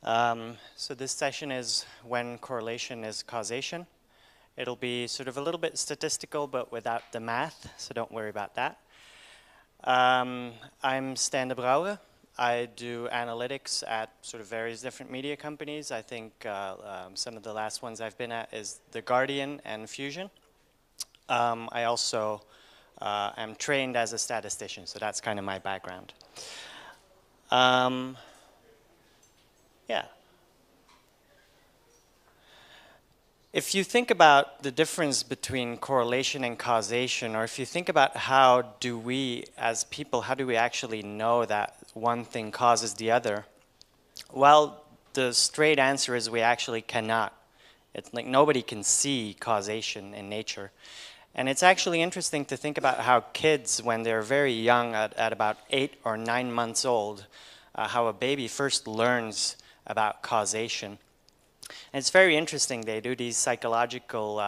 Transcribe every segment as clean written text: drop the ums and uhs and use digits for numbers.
So this session is when correlation is causation. It'll be sort of a little bit statistical, but without the math, so don't worry about that. I'm Stan de Brouwer. I do analytics at sort of various different media companies. I think some of the last ones I've been at is The Guardian and Fusion. I also am trained as a statistician, so that's kind of my background. Yeah. If you think about the difference between correlation and causation, or if you think about how do we, as people, how do we actually know that one thing causes the other? Well, the straight answer is we actually cannot. It's like nobody can see causation in nature. And it's actually interesting to think about how kids, when they're very young, at about 8 or 9 months old, how a baby first learns about causation. And it's very interesting. They do these psychological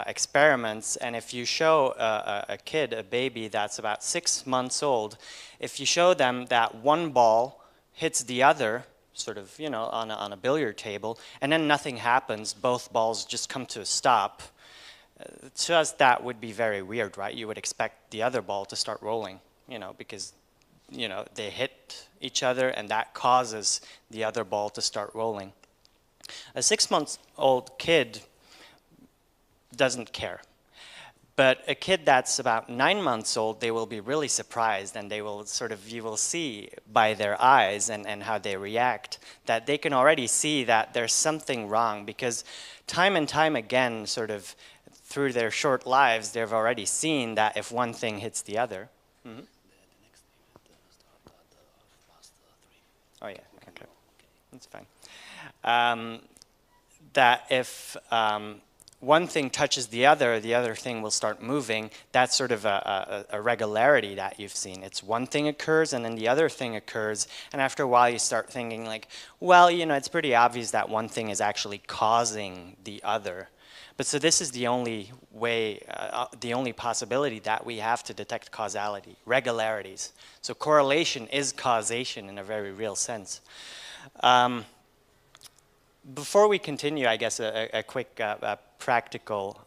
experiments, and if you show a kid, a baby that's about 6 months old, if you show them that one ball hits the other, sort of, you know, on a billiard table, and then nothing happens, both balls just come to a stop, to us that would be very weird, right? You would expect the other ball to start rolling, you know, because, you know, they hit each other, and that causes the other ball to start rolling. A 6-month-old kid doesn't care. But a kid that's about 9 months old, they will be really surprised, and they will sort of, you will see by their eyes and how they react that they can already see that there's something wrong, because time and time again, sort of through their short lives, they've already seen that if one thing hits the other. Mm-hmm. Oh yeah, okay, that's fine. That if one thing touches the other thing will start moving. That's sort of a regularity that you've seen. It's one thing occurs and then the other thing occurs, and after a while you start thinking like, well, you know, it's pretty obvious that one thing is actually causing the other. But so this is the only way, the only possibility that we have to detect causality, regularities. So correlation is causation in a very real sense. Before we continue, I guess a quick practical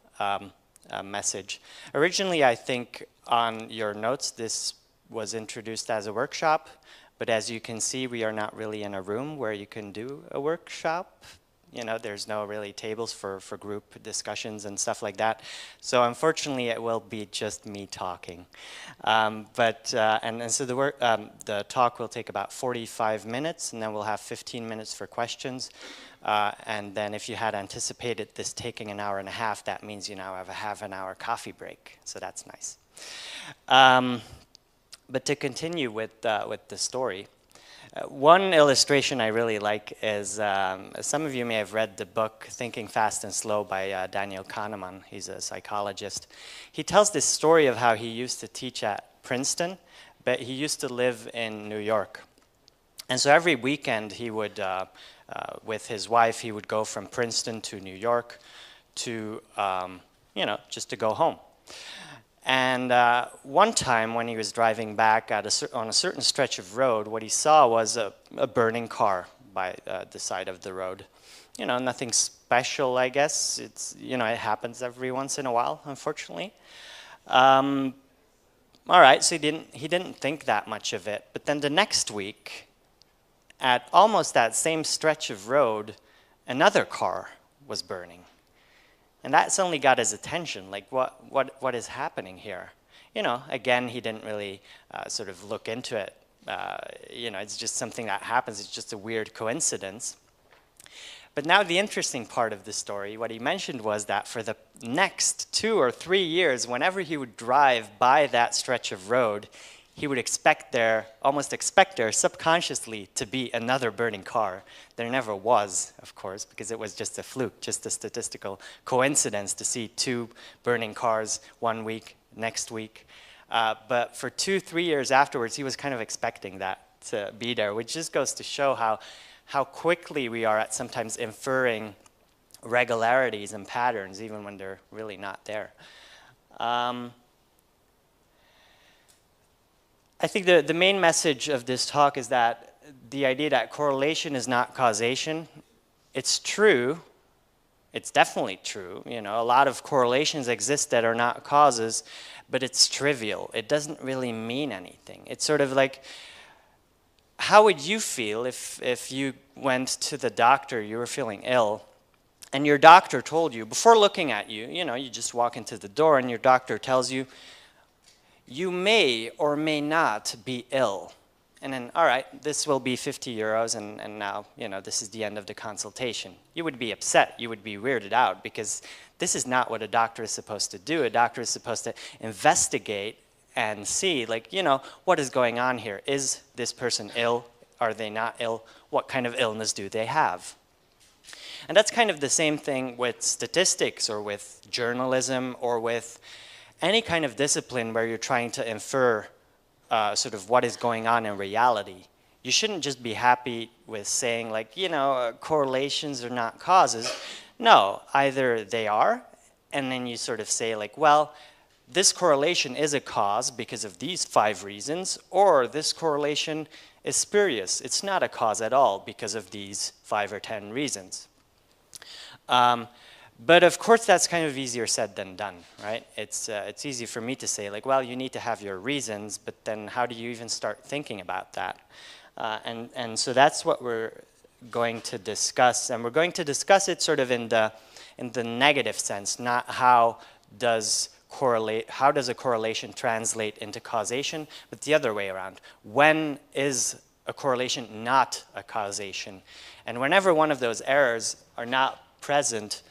message. Originally, I think on your notes, this was introduced as a workshop, but as you can see, we are not really in a room where you can do a workshop. You know, there's no really tables for group discussions and stuff like that. So unfortunately, it will be just me talking. And so the talk will take about 45 minutes, and then we'll have 15 minutes for questions. And then if you had anticipated this taking an hour and a half, that means you now have a half-an-hour coffee break. So that's nice. But to continue with the story, one illustration I really like is, some of you may have read the book Thinking Fast and Slow by Daniel Kahneman. He's a psychologist. He tells this story of how he used to teach at Princeton, but he used to live in New York. And so every weekend he would, with his wife, he would go from Princeton to New York to, you know, just to go home. And one time when he was driving back on a certain stretch of road, what he saw was a burning car by the side of the road. You know, nothing special, I guess. It's, you know, it happens every once in a while, unfortunately. All right, so he didn't think that much of it. But then the next week, at almost that same stretch of road, another car was burning. And that suddenly got his attention, like what is happening here? You know, again, he didn't really sort of look into it. You know, it's just something that happens, it's just a weird coincidence. But now the interesting part of the story, what he mentioned was that for the next 2 or 3 years, whenever he would drive by that stretch of road, he would almost expect there subconsciously to be another burning car. There never was, of course, because it was just a fluke, just a statistical coincidence to see 2 burning cars one week, next week. But for 2-3 years afterwards, he was kind of expecting that to be there, which just goes to show how quickly we are at sometimes inferring regularities and patterns, even when they're really not there. I think the main message of this talk is that the idea that correlation is not causation, it's true. It's definitely true. You know, a lot of correlations exist that are not causes, but it's trivial. It doesn't really mean anything. It's sort of like, how would you feel if you went to the doctor, you were feeling ill, and your doctor told you, before looking at you, you know, you just walk into the door and your doctor tells you, you may or may not be ill. And then, all right, this will be 50 euros, and now, you know, this is the end of the consultation. You would be upset, you would be weirded out, because this is not what a doctor is supposed to do. A doctor is supposed to investigate and see, like, you know, what is going on here? Is this person ill? Are they not ill? What kind of illness do they have? And that's kind of the same thing with statistics or with journalism or with any kind of discipline where you're trying to infer sort of what is going on in reality. You shouldn't just be happy with saying, like, you know, correlations are not causes. No, either they are, and then you sort of say, like, well, this correlation is a cause because of these 5 reasons, or this correlation is spurious. It's not a cause at all because of these 5 or 10 reasons. But of course, that's kind of easier said than done, right? It's easy for me to say, like, well, you need to have your reasons, but then how do you even start thinking about that? And so that's what we're going to discuss, and we're going to discuss it sort of in the negative sense, not how does a correlation translate into causation, but the other way around. When is a correlation not a causation? And whenever one of those errors are not present,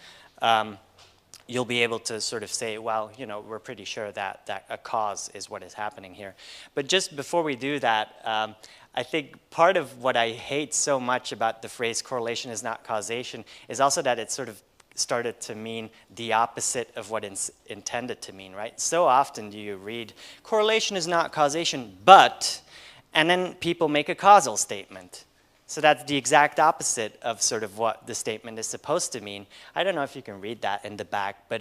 you'll be able to sort of say, well, you know, we're pretty sure that a cause is what is happening here. But just before we do that, I think part of what I hate so much about the phrase correlation is not causation is also that it sort of started to mean the opposite of what it's intended to mean, right? So often do you read, correlation is not causation, but, and then people make a causal statement. So that's the exact opposite of sort of what the statement is supposed to mean. I don't know if you can read that in the back, but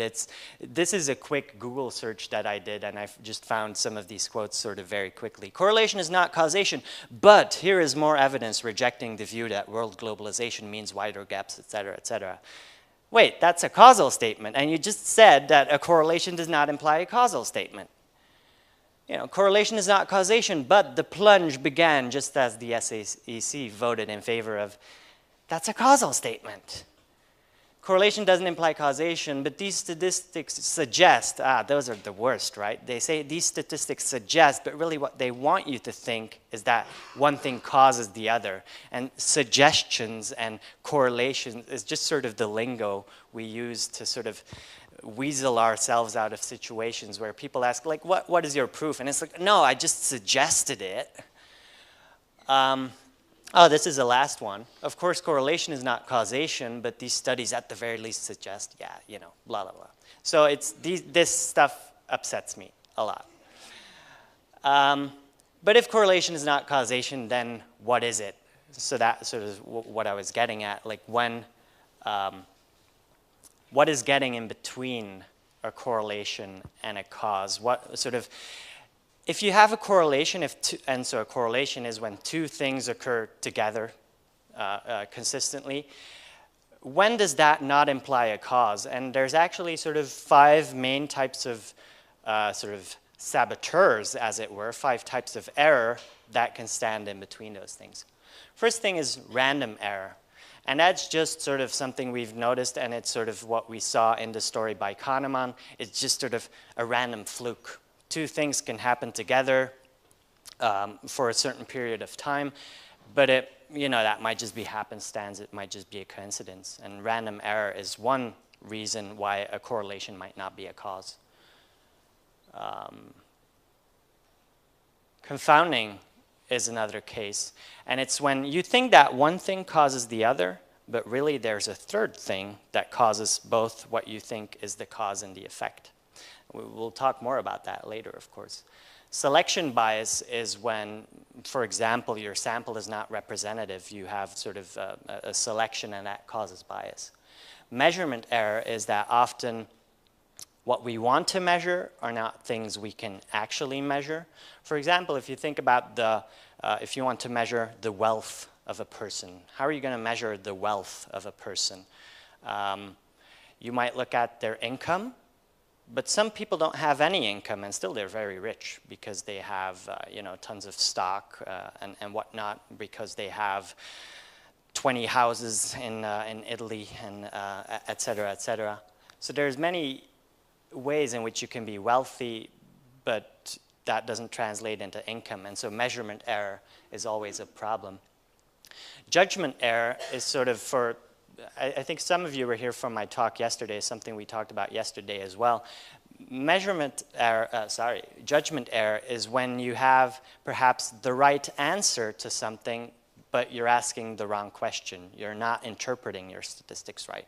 this is a quick Google search that I did, and I've just found some of these quotes sort of very quickly. Correlation is not causation, but here is more evidence rejecting the view that world globalization means wider gaps, et cetera, et cetera. Wait, that's a causal statement, and you just said that a correlation does not imply a causal statement. You know, correlation is not causation, but the plunge began just as the SEC voted in favor of. That's a causal statement. Correlation doesn't imply causation, but these statistics suggest, those are the worst, right? They say these statistics suggest, but really what they want you to think is that one thing causes the other. And suggestions and correlations is just sort of the lingo we use to sort of weasel ourselves out of situations where people ask, like, what is your proof? And it's like, no, I just suggested it. Oh, this is the last one. Of course, correlation is not causation, but these studies at the very least suggest, yeah, you know, blah, blah, blah. So this stuff upsets me a lot. But if correlation is not causation, then what is it? So that sort of what I was getting at, like when, what is getting in between a correlation and a cause? What sort of, if you have a correlation, and so a correlation is when 2 things occur together consistently, when does that not imply a cause? And there's actually sort of 5 main types of sort of saboteurs, as it were, 5 types of error that can stand in between those things. First thing is random error. And that's just sort of something we've noticed, and it's sort of what we saw in the story by Kahneman. It's just sort of a random fluke. 2 things can happen together for a certain period of time, but you know, that might just be happenstance. It might just be a coincidence. And random error is one reason why a correlation might not be a cause. Confounding is another case. And it's when you think that one thing causes the other, but really there's a third thing that causes both what you think is the cause and the effect. We'll talk more about that later, of course. Selection bias is when, for example, your sample is not representative. You have sort of a selection, and that causes bias. Measurement error is that often what we want to measure are not things we can actually measure. For example, if you think about the if you want to measure the wealth of a person, how are you going to measure the wealth of a person? You might look at their income, but some people don't have any income and still they're very rich because they have you know, tons of stock and whatnot, because they have 20 houses in Italy, and et cetera, et cetera. So there's many ways in which you can be wealthy, but that doesn't translate into income, and so measurement error is always a problem. Judgment error is sort of for, I think some of you were here from my talk yesterday, something we talked about yesterday as well. Judgment error is when you have perhaps the right answer to something, but you're asking the wrong question. You're not interpreting your statistics right.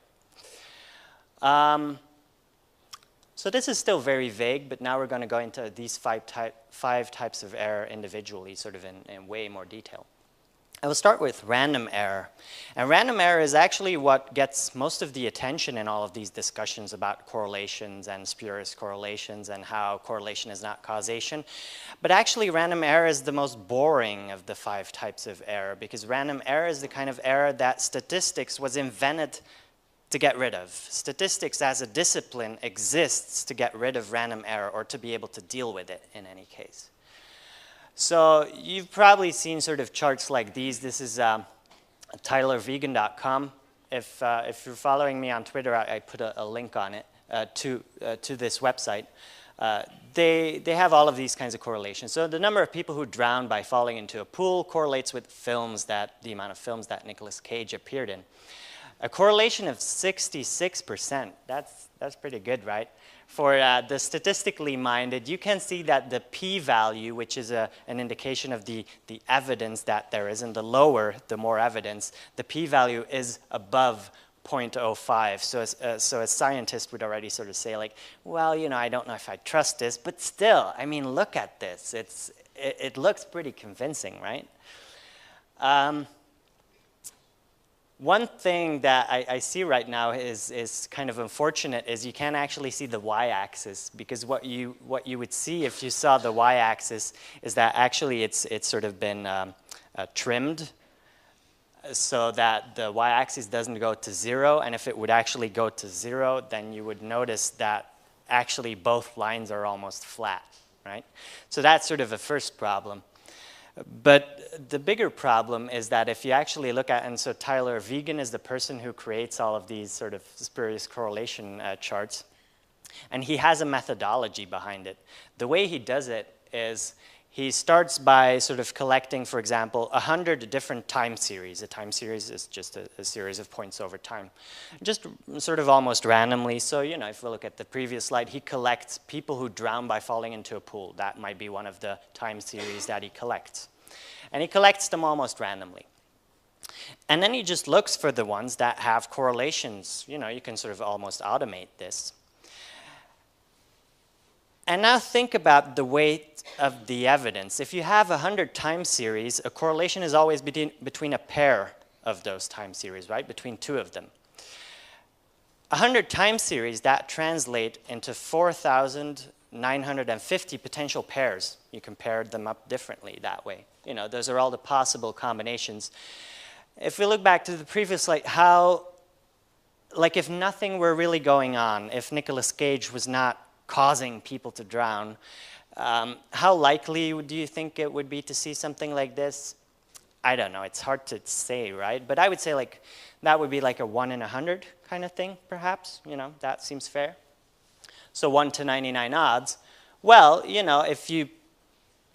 So this is still very vague, but now we're going to go into these five types of error individually, sort of in way more detail. I will start with random error. And random error is actually what gets most of the attention in all of these discussions about correlations and spurious correlations and how correlation is not causation. But actually, random error is the most boring of the 5 types of error, because random error is the kind of error that statistics was invented to get rid of. Statistics as a discipline exists to get rid of random error, or to be able to deal with it in any case. So you've probably seen sort of charts like these. This is tylervegan.com. If you're following me on Twitter, I put a link on it to this website. They have all of these kinds of correlations. So the number of people who drowned by falling into a pool correlates with the amount of films that Nicolas Cage appeared in. A correlation of 66%, that's pretty good, right? For the statistically minded, you can see that the p-value, which is an indication of the evidence that there is, and the lower, the more evidence, the p-value is above 0.05. So a scientist would already sort of say, like, well, you know, I don't know if I trust this, but still, I mean, look at this. It looks pretty convincing, right? One thing that I see right now is kind of unfortunate, is you can't actually see the y-axis, because what you would see if you saw the y-axis is that actually it's sort of been trimmed so that the y-axis doesn't go to 0, and if it would actually go to 0, then you would notice that actually both lines are almost flat, right? So that's sort of a first problem. But the bigger problem is that if you actually look at, and so Tyler Vegan is the person who creates all of these sort of spurious correlation charts, and he has a methodology behind it. The way he does it is he starts by sort of collecting, for example, 100 different time series. A time series is just a series of points over time, just sort of almost randomly. So, you know, if we look at the previous slide, he collects people who drown by falling into a pool. That might be one of the time series that he collects. And he collects them almost randomly. And then he just looks for the ones that have correlations. You know, you can sort of almost automate this. And now think about the weight of the evidence. If you have 100 time series, a correlation is always between a pair of those time series, right? Between 2 of them. 100 time series, that translate into 4,950 potential pairs. You can pair them up differently that way. You know, those are all the possible combinations. If we look back to the previous slide, like if nothing were really going on, if Nicolas Cage was not causing people to drown, how likely do you think it would be to see something like this? I don't know, it's hard to say, right? But I would say like that would be like a 1 in 100 kind of thing, perhaps. You know, that seems fair. So 1 to 99 odds. Well, you know, if you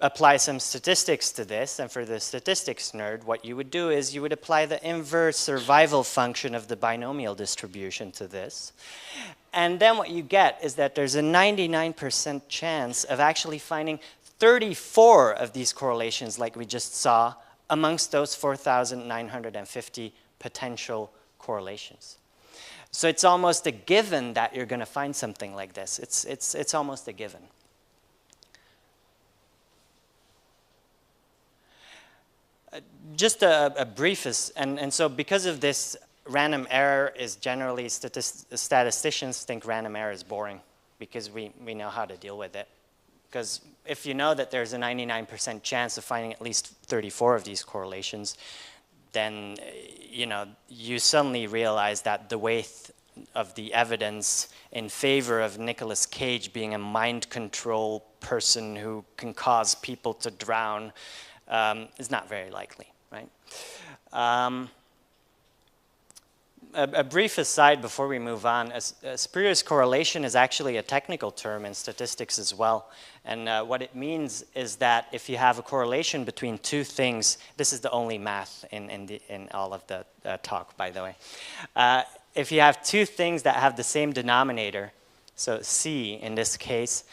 apply some statistics to this, and for the statistics nerd, what you would do is you would apply the inverse survival function of the binomial distribution to this. And then what you get is that there's a 99% chance of actually finding 34 of these correlations like we just saw amongst those 4,950 potential correlations. So it's almost a given that you're going to find something like this. It's almost a given. Just a brief, and so because of this, random error is generally, statisticians think random error is boring because we know how to deal with it because if you know that there's a 99% chance of finding at least 34 of these correlations, then you suddenly realize that the weight of the evidence in favor of Nicolas Cage being a mind control person who can cause people to drown is not very likely, right? A brief aside before we move on, a spurious correlation is actually a technical term in statistics as well. And what it means is that if you have a correlation between two things, this is the only math in all of the talk, by the way. If you have two things that have the same denominator, so C in this case,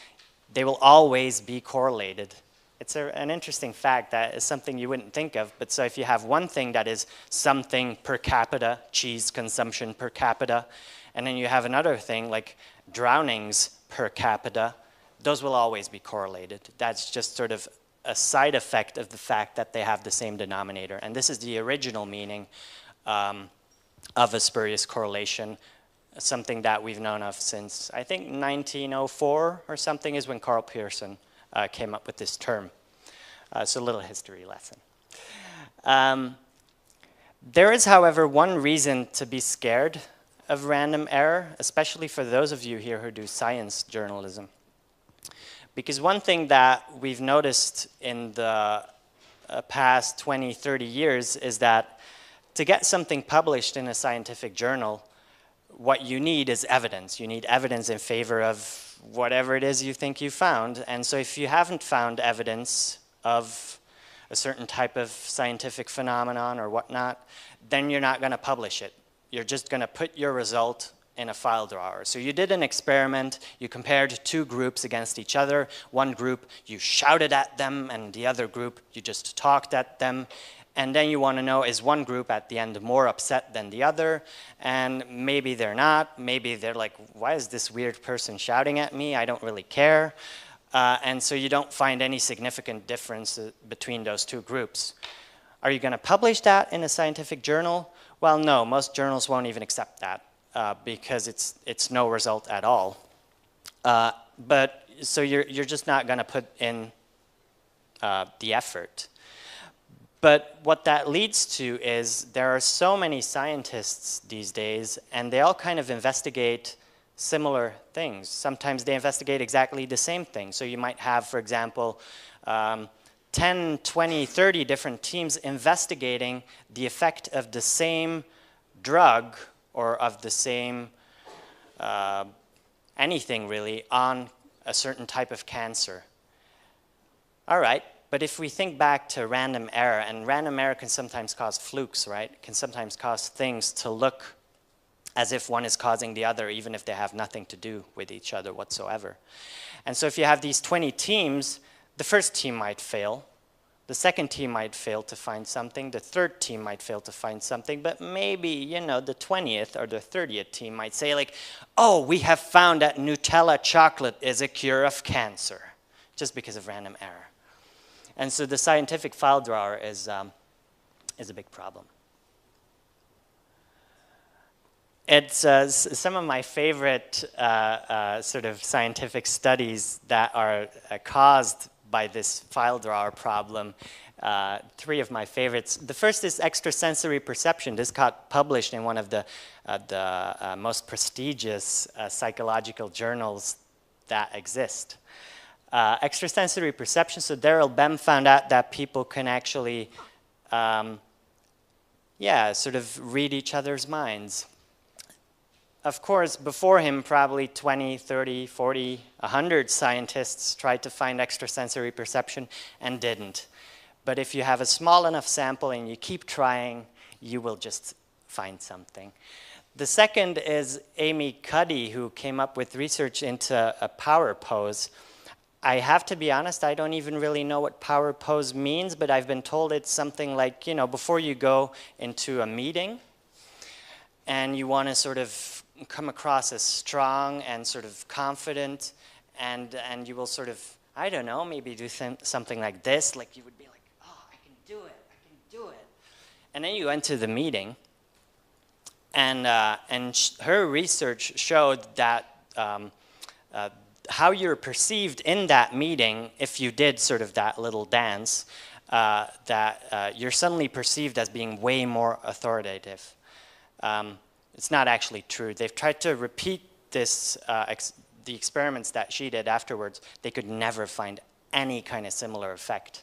they will always be correlated. It's an interesting fact that is something you wouldn't think of, but so if you have one thing that is something per capita, cheese consumption per capita, and then you have another thing like drownings per capita, those will always be correlated. That's just sort of a side effect of the fact that they have the same denominator. And this is the original meaning of a spurious correlation, something that we've known of since, I think, 1904 or something is when Carl Pearson came up with this term. So a little history lesson. There is, however, one reason to be scared of random error, especially for those of you here who do science journalism. Because one thing that we've noticed in the past 20, 30 years is that to get something published in a scientific journal, what you need is evidence. You need evidence in favor of whatever it is you think you found. And so if you haven't found evidence of a certain type of scientific phenomenon or whatnot, then you're not going to publish it. You're just going to put your result in a file drawer. So you did an experiment, you compared two groups against each other. One group, you shouted at them, and the other group, you just talked at them. And then you want to know, is one group at the end more upset than the other? And maybe they're not. Maybe they're like, why is this weird person shouting at me? I don't really care. And so you don't find any significant difference between those two groups. Are you going to publish that in a scientific journal? Well, no, most journals won't even accept that because it's no result at all. But so you're just not going to put in the effort. But what that leads to is there are so many scientists these days, and they all kind of investigate similar things. Sometimes they investigate exactly the same thing. So you might have, for example, 10, 20, 30 different teams investigating the effect of the same drug or of the same anything really on a certain type of cancer. All right. But if we think back to random error, and random error can sometimes cause flukes, right? It can sometimes cause things to look as if one is causing the other, even if they have nothing to do with each other whatsoever. And so if you have these 20 teams, the first team might fail. The second team might fail to find something. The third team might fail to find something. But maybe, the 20th or the 30th team might say like, oh, we have found that Nutella chocolate is a cure of cancer, just because of random error. And so the scientific file drawer is a big problem. It's some of my favorite sort of scientific studies that are caused by this file drawer problem. Three of my favorites. The first is extrasensory perception. This got published in one of the most prestigious psychological journals that exist. Extrasensory perception, so Daryl Bem found out that people can actually, sort of read each other's minds. Of course, before him, probably 20, 30, 40, 100 scientists tried to find extrasensory perception and didn't. But if you have a small enough sample and you keep trying, you will just find something. The second is Amy Cuddy, who came up with research into a power pose. I have to be honest, I don't even really know what power pose means, but I've been told it's something like, before you go into a meeting and you want to sort of come across as strong and sort of confident, and you will sort of, I don't know, maybe do something like this, like you would be like, oh, I can do it, I can do it. And then you enter the meeting, and her research showed that how you're perceived in that meeting, if you did sort of that little dance, that you're suddenly perceived as being way more authoritative. It's not actually true. They've tried to repeat this, the experiments that she did afterwards. They could never find any kind of similar effect.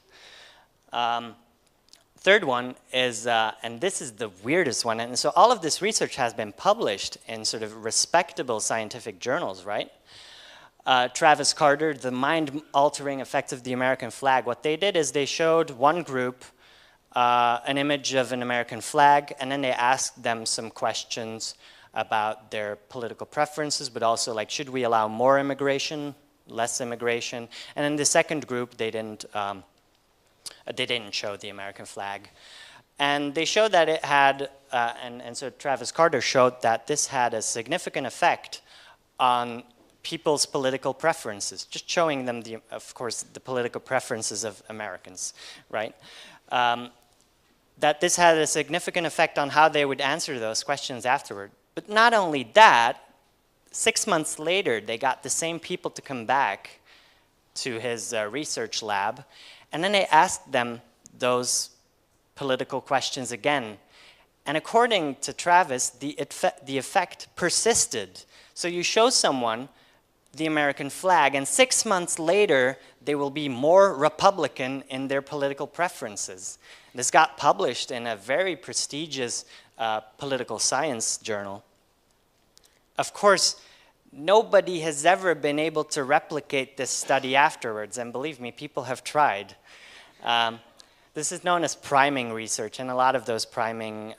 Third one is, and this is the weirdest one, and so all of this research has been published in sort of respectable scientific journals, right? Travis Carter, the mind-altering effects of the American flag. What they did is they showed one group an image of an American flag, and then they asked them some questions about their political preferences, but also like, should we allow more immigration, less immigration? And in the second group, they didn't show the American flag. And they showed that it had, and so Travis Carter showed that this had a significant effect on people's political preferences, just showing them, of course, the political preferences of Americans, right? That this had a significant effect on how they would answer those questions afterward. But not only that, 6 months later, they got the same people to come back to his research lab, and then they asked them those political questions again. And according to Travis, the effect persisted. So you show someone the American flag, and 6 months later, they will be more Republican in their political preferences. This got published in a very prestigious political science journal. Of course, nobody has ever been able to replicate this study afterwards, and believe me, people have tried. This is known as priming research, and a lot of those priming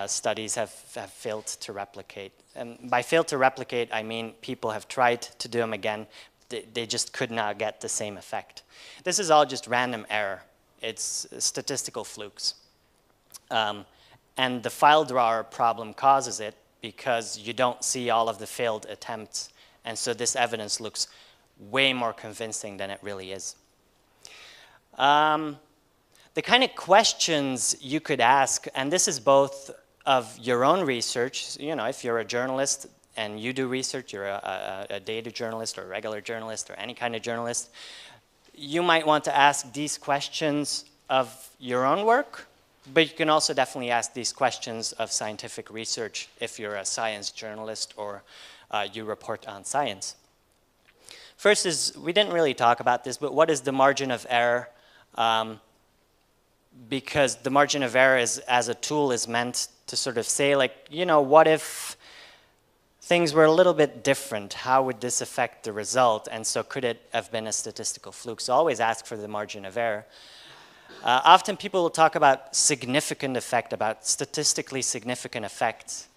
studies have failed to replicate. And by failed to replicate, I mean people have tried to do them again. They just could not get the same effect. This is all just random error. It's statistical flukes. And the file drawer problem causes it because you don't see all of the failed attempts. And so this evidence looks way more convincing than it really is. The kind of questions you could ask, and this is both of your own research, you know, if you're a journalist and you do research, you're a data journalist or a regular journalist or any kind of journalist, you might want to ask these questions of your own work, but you can also definitely ask these questions of scientific research if you're a science journalist or you report on science. First is, we didn't really talk about this, but what is the margin of error? Because the margin of error is, as a tool, is meant to sort of say, like, you know, what if things were a little bit different? How would this affect the result? And so could it have been a statistical fluke? So always ask for the margin of error. Often people will talk about significant effect, about statistically significant effects.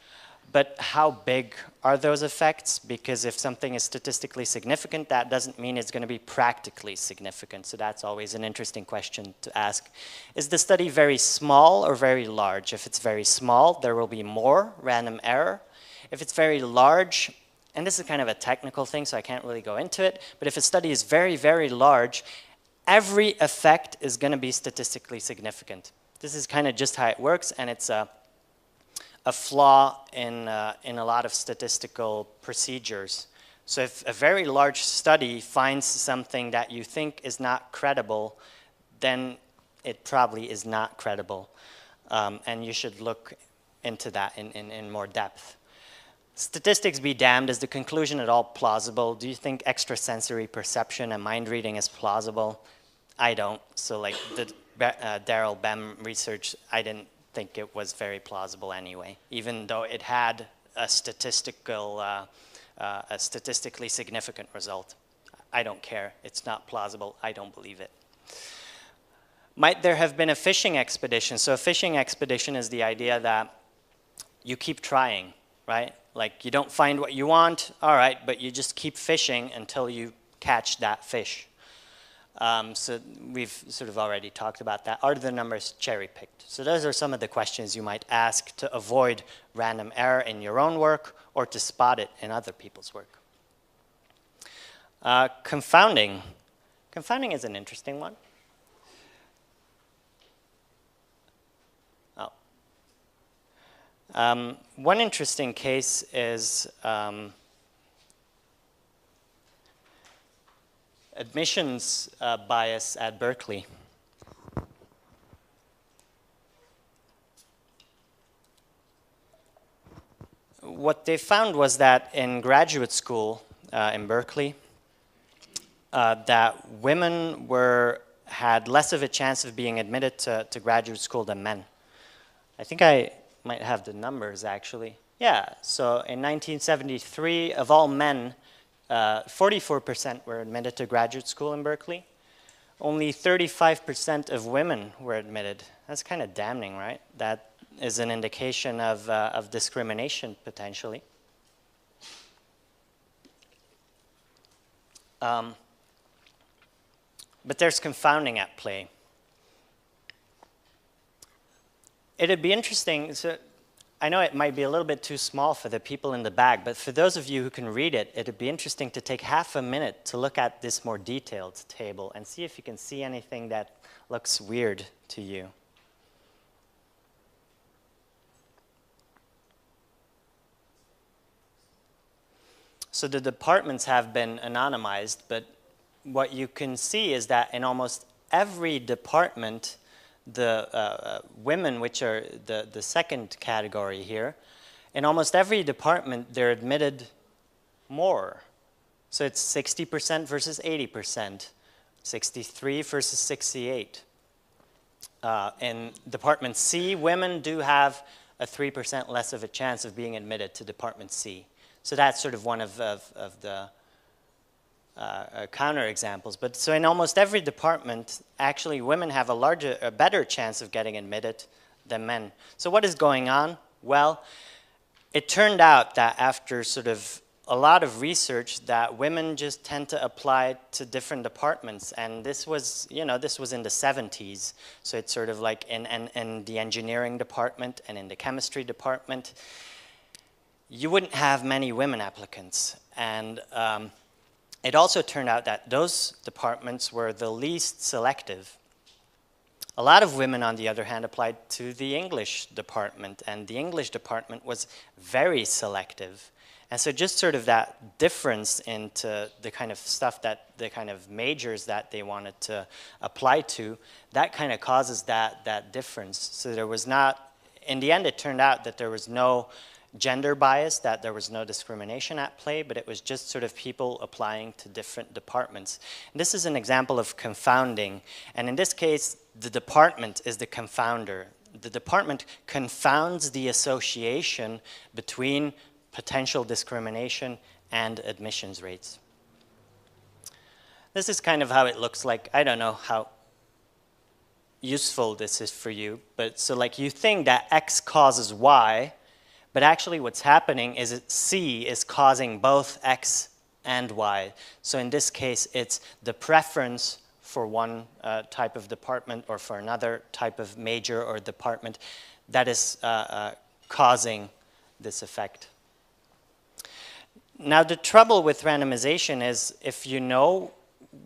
But how big are those effects? Because if something is statistically significant, that doesn't mean it's going to be practically significant. So that's always an interesting question to ask. Is the study very small or very large? If it's very small, there will be more random error. If it's very large, and this is kind of a technical thing, so I can't really go into it, but if a study is very, very large, every effect is going to be statistically significant. This is kind of just how it works, and it's a flaw in a lot of statistical procedures. So if a very large study finds something that you think is not credible, then it probably is not credible. And you should look into that in more depth. Statistics be damned, is the conclusion at all plausible? Do you think extrasensory perception and mind reading is plausible? I don't. So like the Daryl Bem research, I didn't think it was very plausible anyway, even though it had a statistically significant result. I don't care. It's not plausible. I don't believe it. Might there have been a fishing expedition? So a fishing expedition is the idea that you keep trying, right? Like you don't find what you want, all right, but you just keep fishing until you catch that fish. So we've sort of already talked about that. Are the numbers cherry-picked? So those are some of the questions you might ask to avoid random error in your own work or to spot it in other people's work. Confounding. Confounding is an interesting one. One interesting case is admissions bias at Berkeley. What they found was that in graduate school in Berkeley, that women had less of a chance of being admitted to graduate school than men. I think I might have the numbers actually. Yeah, so in 1973, of all men, 44% were admitted to graduate school in Berkeley. Only 35% of women were admitted. That's kind of damning, right? That is an indication of discrimination, potentially. But there's confounding at play. It'd be interesting, so I know it might be a little bit too small for the people in the back, but for those of you who can read it, it'd be interesting to take half a minute to look at this more detailed table and see if you can see anything that looks weird to you. So the departments have been anonymized, but what you can see is that in almost every department, the women, which are the second category here, in almost every department, they're admitted more. So it's 60% versus 80%, 63 versus 68. In Department C, women do have a 3% less of a chance of being admitted to Department C. So that's sort of one of the counter examples. But so in almost every department, actually women have a better chance of getting admitted than men. So what is going on? Well, it turned out that after sort of a lot of research that women just tend to apply to different departments. And this was, this was in the 70s. So it's sort of like in the engineering department and in the chemistry department, you wouldn't have many women applicants. And it also turned out that those departments were the least selective. A lot of women, on the other hand, applied to the English department, and the English department was very selective. And so just sort of that difference into the kind of stuff the kind of majors that they wanted to apply to, that kind of causes that difference. So there was not, in the end it turned out that there was no gender bias, that there was no discrimination at play, but it was just sort of people applying to different departments. And this is an example of confounding, and in this case, the department is the confounder. The department confounds the association between potential discrimination and admissions rates. This is kind of how it looks like. I don't know how useful this is for you, but so like you think that X causes Y, but actually what's happening is that C is causing both X and Y. So in this case, it's the preference for one type of department or for another type of major or department that is causing this effect. Now the trouble with randomization is if you know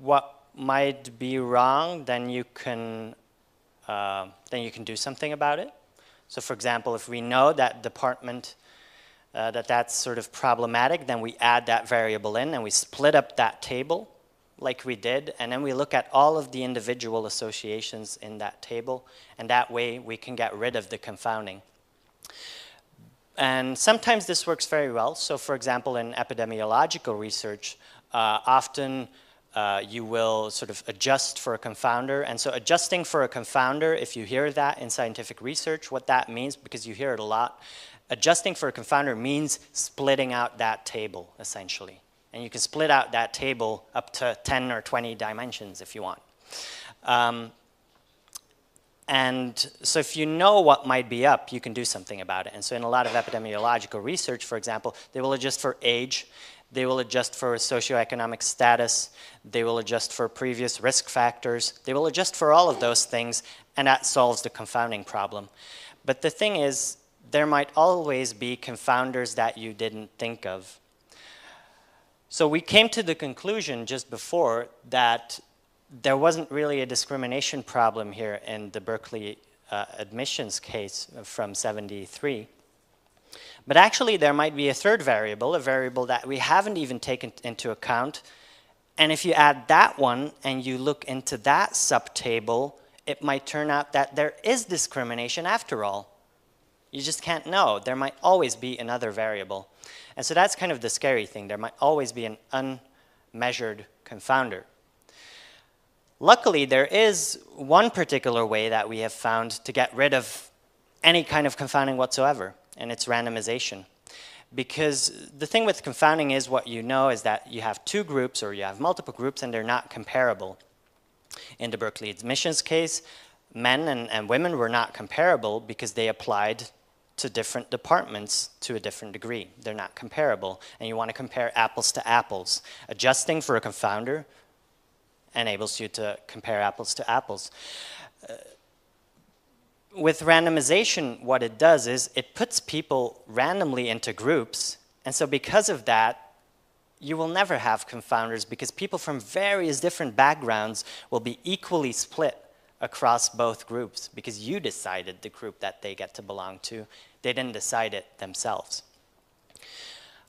what might be wrong, then you can do something about it. So for example, if we know that department, that's sort of problematic, then we add that variable in and we split up that table like we did, and then we look at all of the individual associations in that table, and that way we can get rid of the confounding. And sometimes this works very well. So for example, in epidemiological research, often you will sort of adjust for a confounder. And so adjusting for a confounder, if you hear that in scientific research, what that means, because you hear it a lot, adjusting for a confounder means splitting out that table, essentially. And you can split out that table up to 10 or 20 dimensions if you want. And so if you know what might be up, you can do something about it. And so in a lot of epidemiological research, for example, they will adjust for age, they will adjust for socioeconomic status, they will adjust for previous risk factors, they will adjust for all of those things, and that solves the confounding problem. But the thing is, there might always be confounders that you didn't think of. So we came to the conclusion just before that there wasn't really a discrimination problem here in the Berkeley admissions case from '73. But actually there might be a third variable, a variable that we haven't even taken into account, And if you add that one and you look into that subtable, it might turn out that there is discrimination after all. You just can't know. There might always be another variable. And so that's kind of the scary thing. There might always be an unmeasured confounder. Luckily, there is one particular way that we have found to get rid of any kind of confounding whatsoever, and it's randomization. Because the thing with confounding is what you know is that you have two groups or you have multiple groups and they're not comparable. In the Berkeley admissions case, men and women were not comparable because they applied to different departments to a different degree. They're not comparable, and you want to compare apples to apples. Adjusting for a confounder enables you to compare apples to apples. With randomization, what it does is it puts people randomly into groups, and so because of that, you will never have confounders because people from various different backgrounds will be equally split across both groups because you decided the group that they get to belong to. They didn't decide it themselves.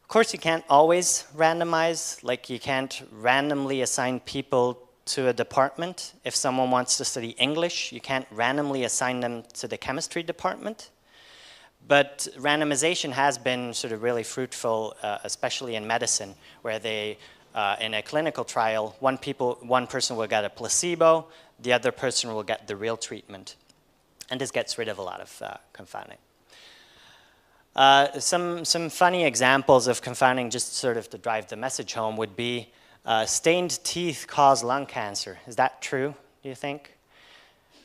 Of course, you can't always randomize, like you can't randomly assign people to a department. If someone wants to study English, you can't randomly assign them to the chemistry department. But randomization has been sort of really fruitful, especially in medicine, where they, in a clinical trial, one person will get a placebo, the other person will get the real treatment. And this gets rid of a lot of confounding. Some funny examples of confounding, just sort of to drive the message home, would be stained teeth cause lung cancer. Is that true, do you think?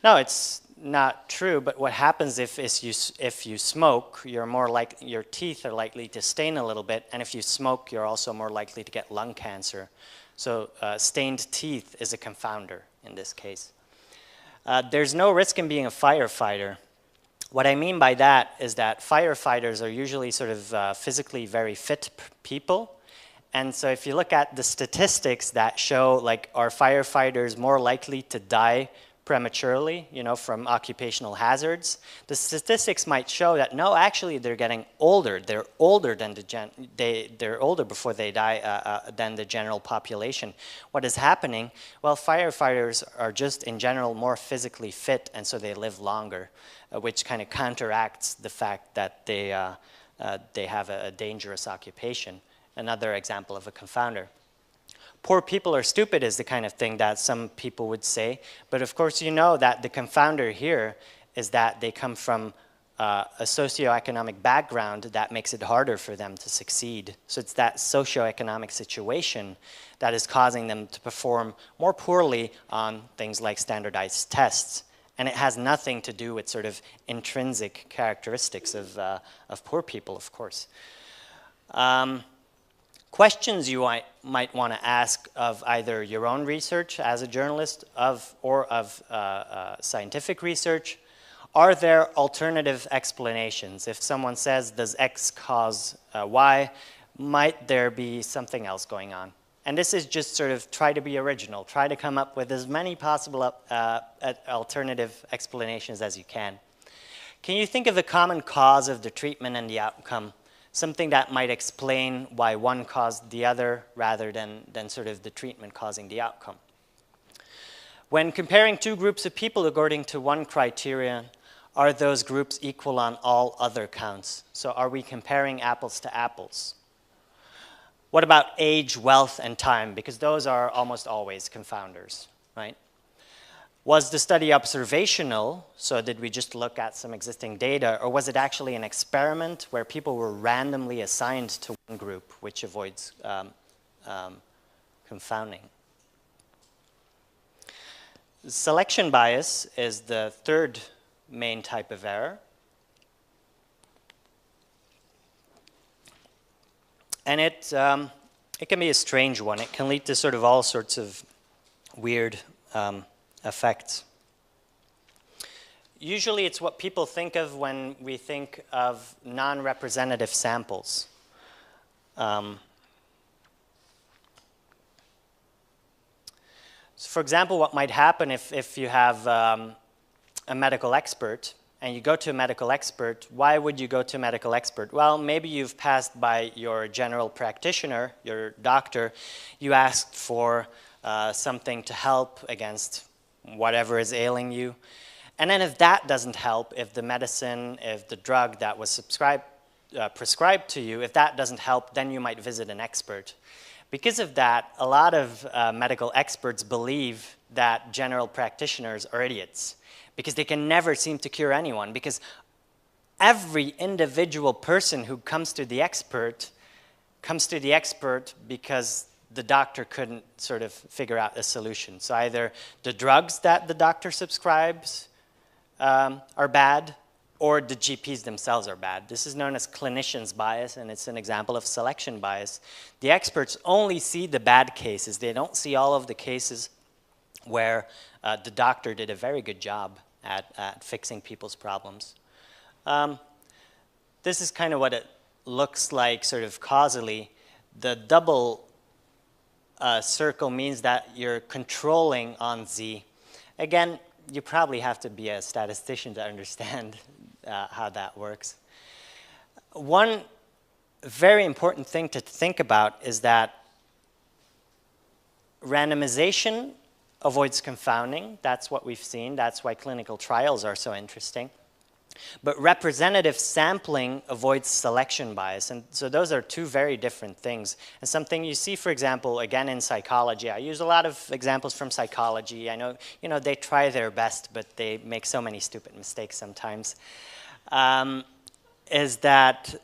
No, it's not true, but what happens if you smoke, your teeth are likely to stain a little bit, and if you smoke, you're also more likely to get lung cancer. So stained teeth is a confounder in this case. There's no risk in being a firefighter. What I mean by that is that firefighters are usually sort of physically very fit people. And so if you look at the statistics that show, like, are firefighters more likely to die prematurely, you know, from occupational hazards, the statistics might show that no, actually they're getting older. They're older than they're older before they die than the general population. What is happening? Well, firefighters are just in general more physically fit, and so they live longer, which kind of counteracts the fact that they have a dangerous occupation. Another example of a confounder. Poor people are stupid is the kind of thing that some people would say, but of course you know that the confounder here is that they come from a socioeconomic background that makes it harder for them to succeed. So it's that socioeconomic situation that is causing them to perform more poorly on things like standardized tests. And it has nothing to do with sort of intrinsic characteristics of poor people, of course. Questions you might want to ask of either your own research as a journalist or of scientific research: are there alternative explanations? If someone says, does X cause Y, might there be something else going on? And this is just sort of try to be original. Try to come up with as many possible alternative explanations as you can. Can you think of a common cause of the treatment and the outcome? Something that might explain why one caused the other rather than sort of the treatment causing the outcome. When comparing two groups of people according to one criterion, are those groups equal on all other counts? So are we comparing apples to apples? What about age, wealth, and time? Because those are almost always confounders, right? Was the study observational, so did we just look at some existing data, or was it actually an experiment where people were randomly assigned to one group, which avoids confounding? Selection bias is the third main type of error. And it can be a strange one. It can lead to sort of all sorts of weird effects. Usually it's what people think of when we think of non-representative samples. So for example, what might happen if you have a medical expert and you go to a medical expert, why would you go to a medical expert? Well, maybe you've passed by your general practitioner, your doctor. You asked for something to help against whatever is ailing you. And then if that doesn't help, if the medicine, if the drug that was prescribed to you, if that doesn't help, then you might visit an expert. Because of that, a lot of medical experts believe that general practitioners are idiots because they can never seem to cure anyone, because every individual person who comes to the expert because the doctor couldn't sort of figure out a solution. So either the drugs that the doctor subscribes are bad, or the GPs themselves are bad. This is known as clinician's bias, and it's an example of selection bias. The experts only see the bad cases. They don't see all of the cases where the doctor did a very good job at fixing people's problems. This is kind of what it looks like sort of causally. The double circle means that you're controlling on Z. Again, you probably have to be a statistician to understand how that works. One very important thing to think about is that randomization avoids confounding. That's what we've seen. That's why clinical trials are so interesting. But representative sampling avoids selection bias. And so those are two very different things. And something you see, for example, again in psychology. I use a lot of examples from psychology. I know, they try their best, but they make so many stupid mistakes sometimes. Is that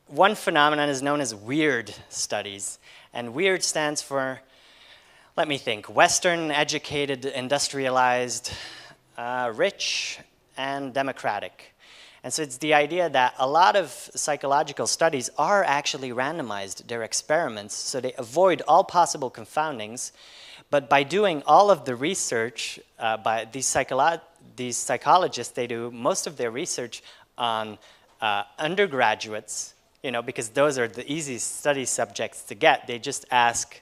one phenomenon is known as weird studies. And weird stands for, let me think, Western, educated, industrialized, rich, and democratic. And so it's the idea that a lot of psychological studies are actually randomized. They're experiments, so they avoid all possible confoundings. But by doing all of the research, by these psychologists, they do most of their research on undergraduates, because those are the easiest study subjects to get. They just ask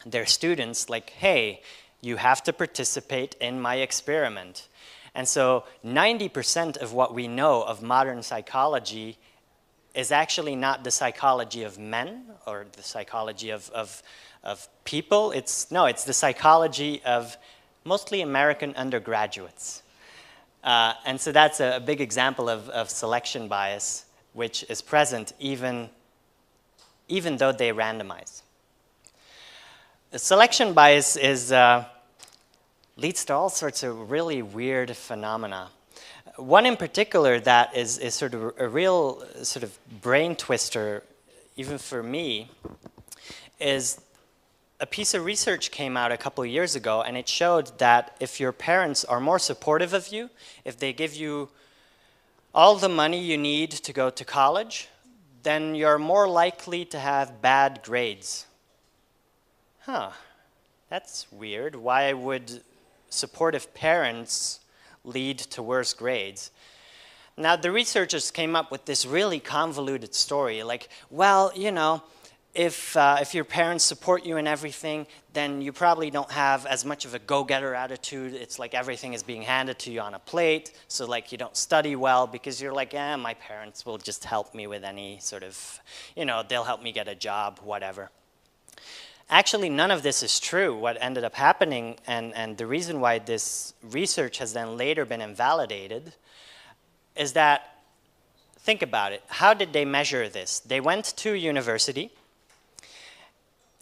their students, like, hey, you have to participate in my experiment. And so 90% of what we know of modern psychology is actually not the psychology of men or the psychology of people. It's the psychology of mostly American undergraduates. And so that's a big example of selection bias, which is present even though they randomize. The selection bias leads to all sorts of really weird phenomena. One in particular that is sort of a real sort of brain twister, even for me, is a piece of research came out a couple of years ago, and it showed that if your parents are more supportive of you, if they give you all the money you need to go to college, then you're more likely to have bad grades. Huh, that's weird. Why would supportive parents lead to worse grades? Now, the researchers came up with this really convoluted story, like, well, if your parents support you in everything, then you probably don't have as much of a go-getter attitude. It's like everything is being handed to you on a plate, so like you don't study well because you're like, my parents will just help me with any sort of, they'll help me get a job, whatever. Actually, none of this is true. What ended up happening, and the reason why this research has then later been invalidated, is that, think about it, how did they measure this? They went to a university,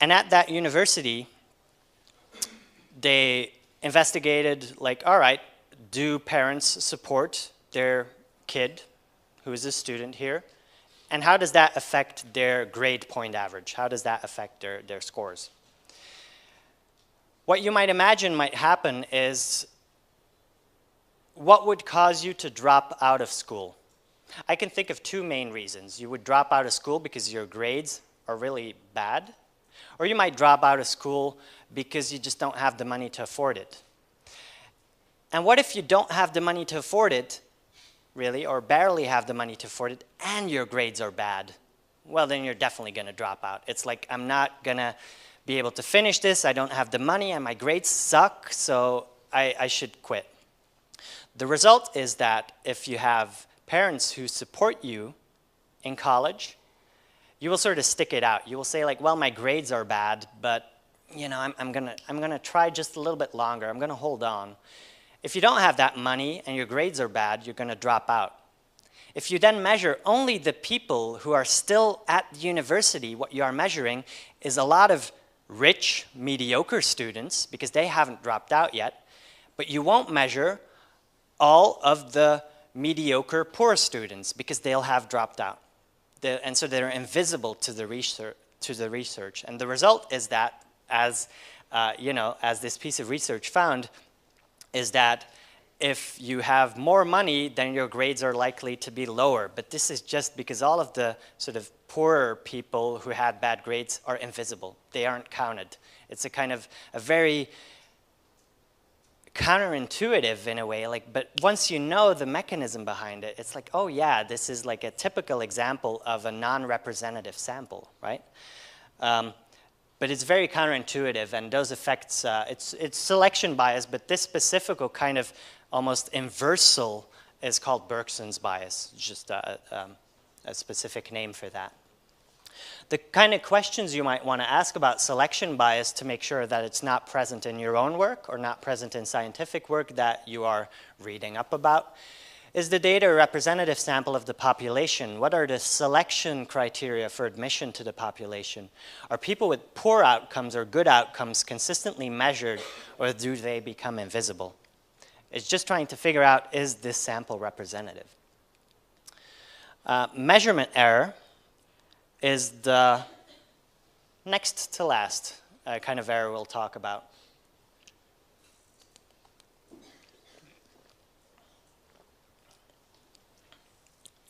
and at that university, they investigated, like, all right, do parents support their kid who is a student here? And how does that affect their grade point average? How does that affect their scores? What you might imagine might happen is, what would cause you to drop out of school? I can think of two main reasons. You would drop out of school because your grades are really bad, or you might drop out of school because you just don't have the money to afford it. And what if you don't have the money to afford it, really, or barely have the money to afford it, and your grades are bad? Well, then you're definitely going to drop out. It's like, I'm not going to be able to finish this, I don't have the money, and my grades suck, so I should quit. The result is that if you have parents who support you in college, you will sort of stick it out. You will say like, well, my grades are bad, but you know, I'm gonna try just a little bit longer. I'm gonna hold on. If you don't have that money and your grades are bad, you're gonna drop out. If you then measure only the people who are still at the university, what you are measuring is a lot of rich, mediocre students, because they haven't dropped out yet, but you won't measure all of the mediocre, poor students, because they'll have dropped out. And so they're invisible to the research. And the result is that, as as this piece of research found, is that if you have more money, then your grades are likely to be lower. But this is just because all of the sort of poorer people who had bad grades are invisible. They aren't counted. It's a kind of a very counterintuitive in a way, like, but once you know the mechanism behind it, it's like, oh yeah, this is like a typical example of a non-representative sample, right? But it's very counterintuitive, and those effects, it's selection bias, but this specific kind of almost inversal is called Bergson's bias, just a specific name for that. The kind of questions you might want to ask about selection bias to make sure that it's not present in your own work or not present in scientific work that you are reading up about. Is the data a representative sample of the population? What are the selection criteria for admission to the population? Are people with poor outcomes or good outcomes consistently measured, or do they become invisible? It's just trying to figure out, is this sample representative? Measurement error is the next to last kind of error we'll talk about.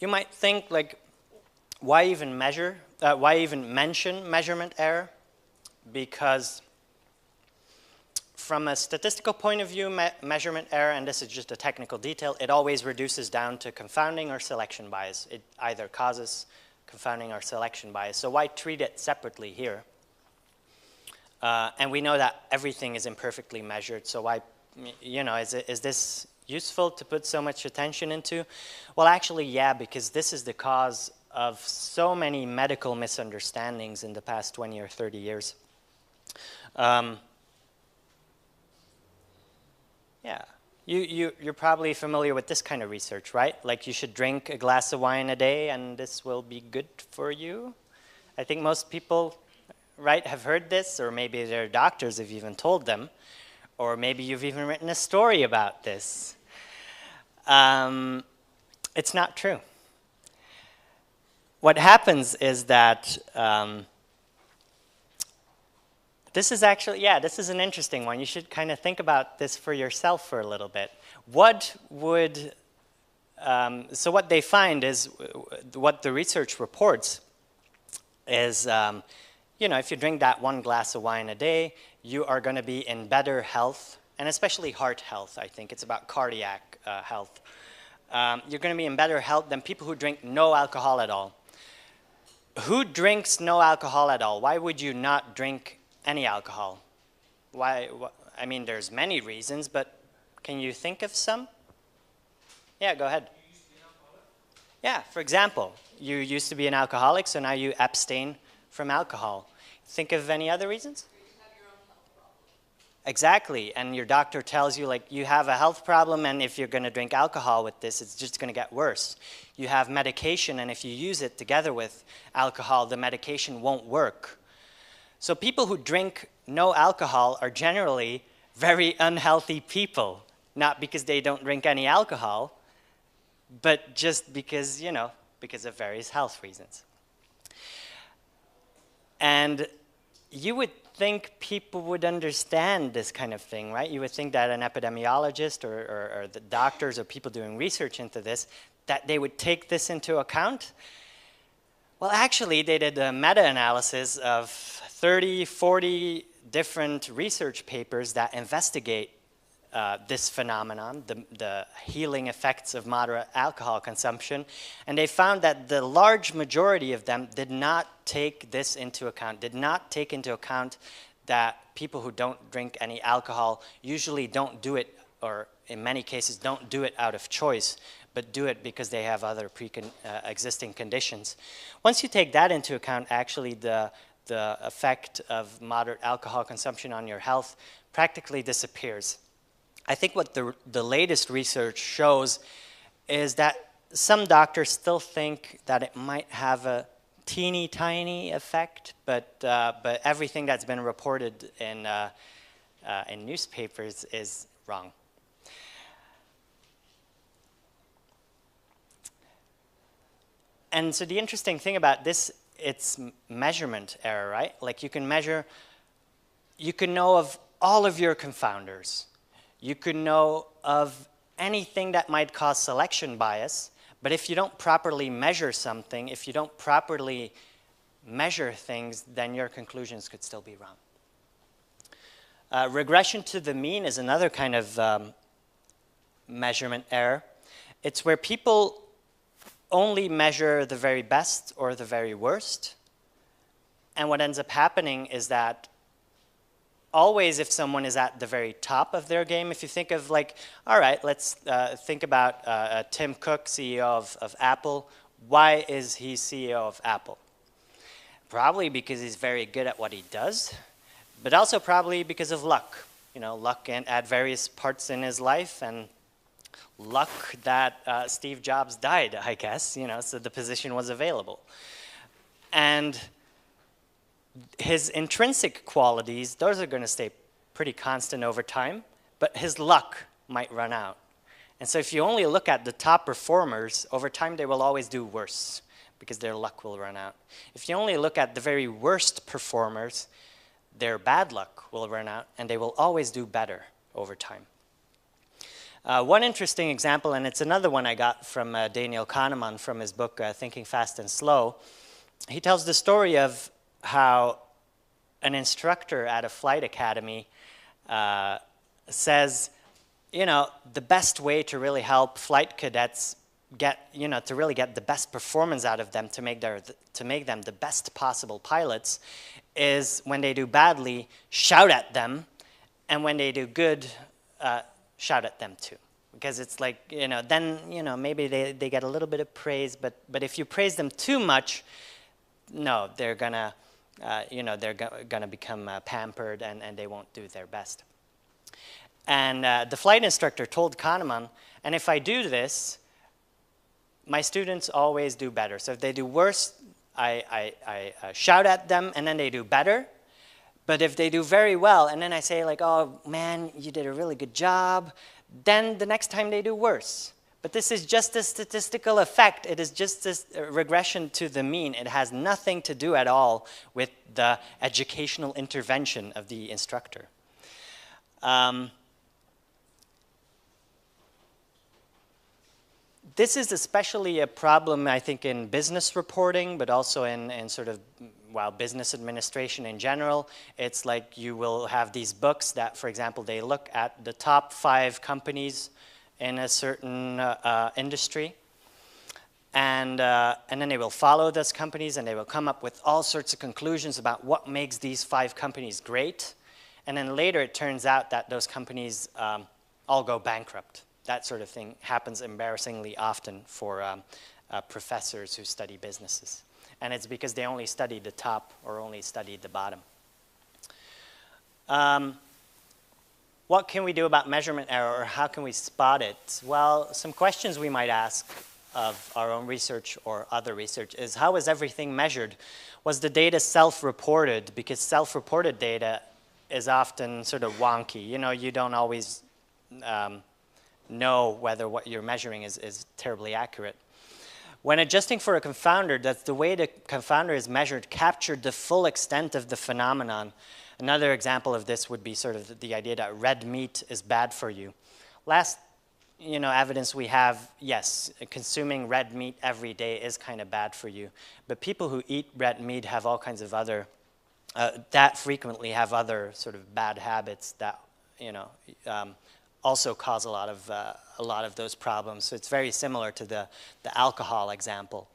You might think, like, why even mention measurement error? Because from a statistical point of view, measurement error, and this is just a technical detail, it always reduces down to confounding or selection bias. It either causes confounding or selection bias. So why treat it separately here? And we know that everything is imperfectly measured, so why, is this useful to put so much attention into? Well, actually, yeah, because this is the cause of so many medical misunderstandings in the past 20 or 30 years. Yeah, you're probably familiar with this kind of research, right? Like, you should drink a glass of wine a day and this will be good for you. I think most people, right, have heard this, or maybe their doctors have even told them, or maybe you've even written a story about this. It's not true. What happens is that this is actually, yeah, this is an interesting one. You should kind of think about this for yourself for a little bit. What would, so what they find is, what the research reports is, if you drink that one glass of wine a day, you are going to be in better health, and especially heart health, I think. It's about cardiac health. You're going to be in better health than people who drink no alcohol at all. Who drinks no alcohol at all? Why would you not drink any alcohol? Why? I mean, there's many reasons, but can you think of some? Yeah, go ahead. You used to be an alcoholic? Yeah, for example, you used to be an alcoholic, so now you abstain from alcohol. Think of any other reasons? Exactly, and your doctor tells you, like, you have a health problem, and if you're going to drink alcohol with this, it's just going to get worse. You have medication, and if you use it together with alcohol, the medication won't work. So people who drink no alcohol are generally very unhealthy people, not because they don't drink any alcohol, but just because, because of various health reasons. And you would think people would understand this kind of thing, right? You would think that an epidemiologist or the doctors or people doing research into this, that they would take this into account. Well, actually, they did a meta-analysis of 30, 40 different research papers that investigate this phenomenon, the healing effects of moderate alcohol consumption, and they found that the large majority of them did not take this into account, did not take into account that people who don't drink any alcohol usually don't do it or in many cases don't do it out of choice, but do it because they have other existing conditions. Once you take that into account, actually the effect of moderate alcohol consumption on your health practically disappears. I think what the latest research shows is that some doctors still think that it might have a teeny tiny effect, but everything that's been reported in newspapers is wrong. And so the interesting thing about this, it's measurement error, right? Like you can measure, you can know of all of your confounders. You can know of anything that might cause selection bias, but if you don't properly measure something, if you don't properly measure things, then your conclusions could still be wrong. Regression to the mean is another kind of measurement error. It's where people only measure the very best or the very worst. And what ends up happening is that always if someone is at the very top of their game, if you think of like, all right, let's think about Tim Cook, CEO of Apple. Why is he CEO of Apple? Probably because he's very good at what he does, but also probably because of luck. You know, luck at various parts in his life, and luck that Steve Jobs died, I guess, you know, so the position was available. And his intrinsic qualities, those are going to stay pretty constant over time, but his luck might run out. And so if you only look at the top performers, over time they will always do worse because their luck will run out. If you only look at the very worst performers, their bad luck will run out and they will always do better over time. One interesting example, and it's another one I got from Daniel Kahneman from his book, Thinking Fast and Slow. He tells the story of how an instructor at a flight academy says, you know, the best way to really help flight cadets get, you know, to really get the best performance out of them, to make them the best possible pilots, is when they do badly, shout at them, and when they do good, shout at them too. Because it's like, you know, then, you know, maybe they get a little bit of praise, but if you praise them too much, no, they're gonna, you know, they're gonna become pampered and they won't do their best. And the flight instructor told Kahneman, and if I do this, my students always do better. So if they do worse, I shout at them and then they do better. But if they do very well, and then I say like, oh man, you did a really good job, then the next time they do worse. But this is just a statistical effect. It is just this regression to the mean. It has nothing to do at all with the educational intervention of the instructor. This is especially a problem, I think, in business reporting, but also in sort of, well, business administration in general. It's like you will have these books that, for example, they look at the top 5 companies in a certain industry, and then they will follow those companies, and they will come up with all sorts of conclusions about what makes these 5 companies great. And then later it turns out that those companies all go bankrupt. That sort of thing happens embarrassingly often for professors who study businesses. And it's because they only studied the top or only studied the bottom. What can we do about measurement error, or how can we spot it? Well, some questions we might ask of our own research or other research is, how is everything measured? Was the data self-reported? Because self-reported data is often sort of wonky. You know, you don't always know whether what you're measuring is terribly accurate. When adjusting for a confounder, that's the way the confounder is measured, captured the full extent of the phenomenon. Another example of this would be sort of the idea that red meat is bad for you. Last, you know, evidence we have, yes, consuming red meat every day is kind of bad for you. But people who eat red meat have all kinds of other, that frequently have other sort of bad habits that, you know, also cause a lot of those problems. So it's very similar to the alcohol example.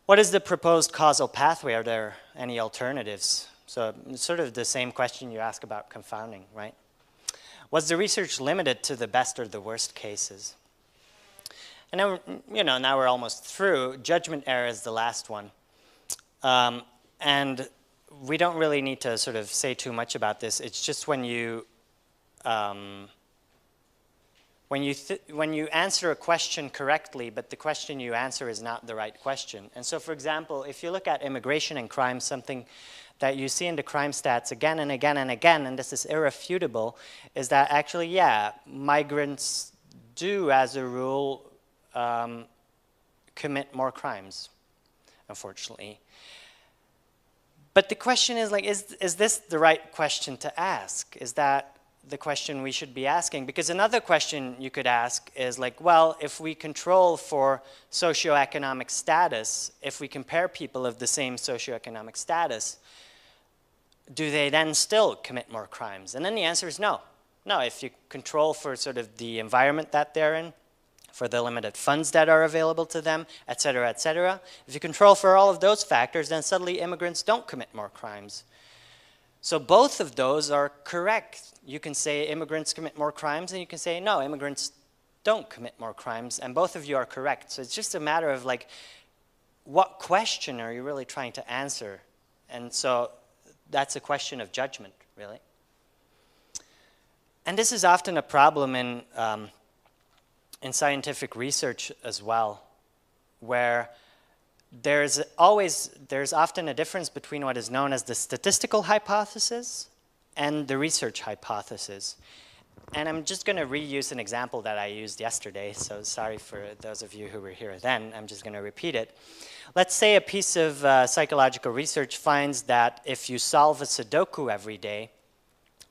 What is the proposed causal pathway? Are there any alternatives? So it's sort of the same question you ask about confounding, right? Was the research limited to the best or the worst cases? And then, now we're almost through. Judgment error is the last one. And we don't really need to sort of say too much about this. It's just when you answer a question correctly, but the question you answer is not the right question. And so, for example, if you look at immigration and crime, something that you see in the crime stats again and again and again, and this is irrefutable, is that actually, yeah, migrants do, as a rule, commit more crimes, unfortunately. But the question is, like, is this the right question to ask? Is that the question we should be asking? Because another question you could ask is like, well, if we control for socioeconomic status, if we compare people of the same socioeconomic status, do they then still commit more crimes? And then the answer is no. No, if you control for sort of the environment that they're in, for the limited funds that are available to them, et cetera, et cetera. If you control for all of those factors, then suddenly immigrants don't commit more crimes. So both of those are correct. You can say immigrants commit more crimes, and you can say, no, immigrants don't commit more crimes, and both of you are correct. So it's just a matter of, like, what question are you really trying to answer? And so that's a question of judgment, really. And this is often a problem in scientific research as well, where there's often a difference between what is known as the statistical hypothesis and the research hypothesis. And I'm just going to reuse an example that I used yesterday, so sorry for those of you who were here then, I'm just going to repeat it. Let's say a piece of psychological research finds that if you solve a Sudoku every day,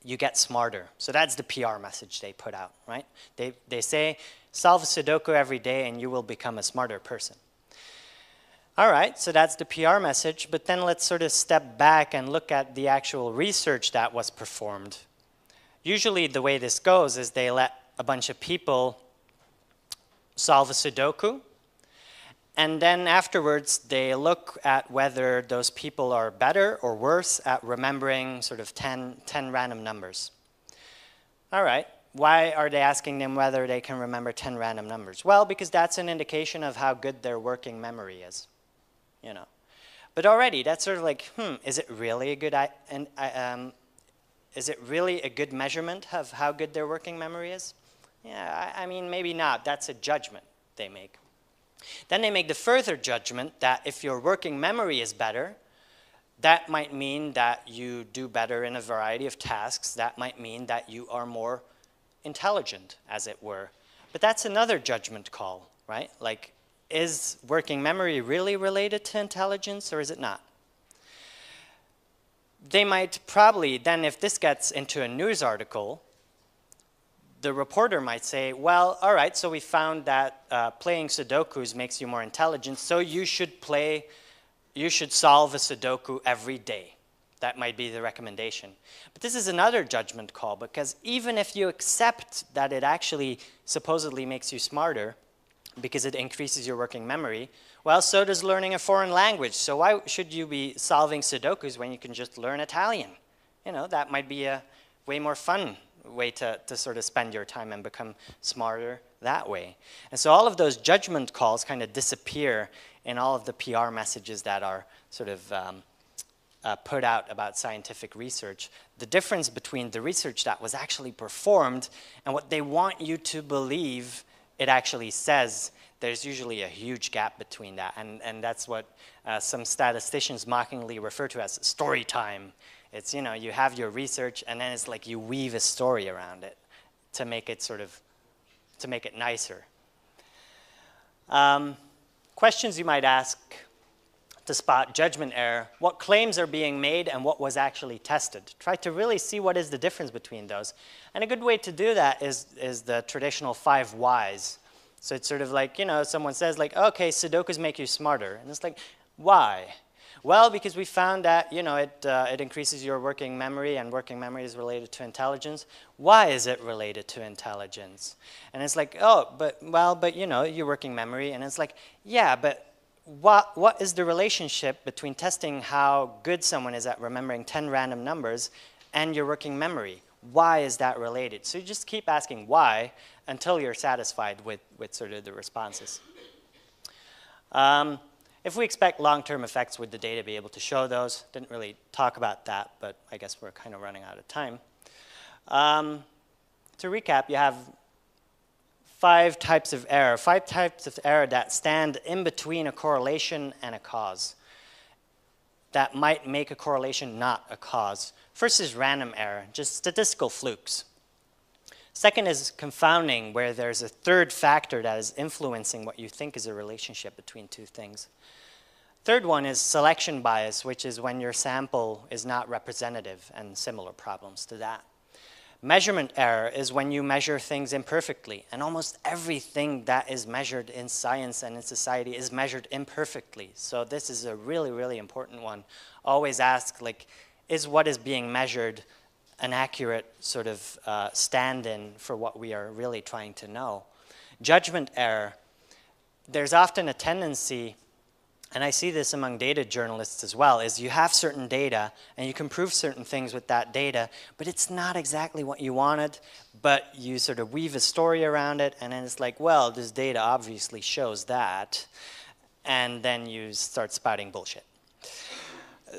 you get smarter. So that's the PR message they put out, right? They say, solve a Sudoku every day and you will become a smarter person. All right, so that's the PR message, but then let's sort of step back and look at the actual research that was performed. Usually the way this goes is they let a bunch of people solve a Sudoku, and then afterwards they look at whether those people are better or worse at remembering sort of 10 random numbers. All right. Why are they asking them whether they can remember 10 random numbers? Well, because that's an indication of how good their working memory is, But already, that's sort of like, is it really a good measurement of how good their working memory is? Yeah, I mean, maybe not. That's a judgment they make. Then they make the further judgment that if your working memory is better, that might mean that you do better in a variety of tasks. That might mean that you are more intelligent, as it were. But that's another judgment call, right? Like, is working memory really related to intelligence, or is it not? They might probably, then if this gets into a news article, the reporter might say, well, all right, so we found that playing Sudokus makes you more intelligent, so you should solve a Sudoku every day. That might be the recommendation. But this is another judgment call, because even if you accept that it actually supposedly makes you smarter, because it increases your working memory, well, so does learning a foreign language. So why should you be solving Sudokus when you can just learn Italian? That might be a way more fun way to sort of spend your time and become smarter that way. And so all of those judgment calls kind of disappear in all of the PR messages that are sort of put out about scientific research. The difference between the research that was actually performed and what they want you to believe it actually says, there's usually a huge gap between that. And that's what some statisticians mockingly refer to as story time. It's, you have your research, and then it's like you weave a story around it to make it nicer. Questions you might ask to spot judgment error: what claims are being made and what was actually tested? Try to really see what is the difference between those. And a good way to do that is the traditional 5 whys. So it's sort of like, someone says like, okay, Sudokus make you smarter. And it's like, why? Well, because we found that, it increases your working memory, and working memory is related to intelligence. Why is it related to intelligence? And it's like, but your working memory. And it's like, yeah, but what is the relationship between testing how good someone is at remembering 10 random numbers and your working memory? why is that related? So you just keep asking why until you're satisfied with sort of the responses. If we expect long-term effects, would the data be able to show those? Didn't really talk about that, but I guess we're kind of running out of time. To recap, you have 5 types of error, 5 types of error that stand in between a correlation and a cause, that might make a correlation not a cause. First is random error, just statistical flukes. Second is confounding, where there's a third factor that is influencing what you think is a relationship between two things. Third one is selection bias, which is when your sample is not representative, and similar problems to that. Measurement error is when you measure things imperfectly, and almost everything that is measured in science and in society is measured imperfectly. So this is a really, really important one. Always ask, like, is what is being measured an accurate sort of stand-in for what we are really trying to know? Judgment error. There's often a tendency, and I see this among data journalists as well, is you have certain data and you can prove certain things with that data, but it's not exactly what you wanted, but you sort of weave a story around it, and then it's like, well, this data obviously shows that, and then you start spouting bullshit.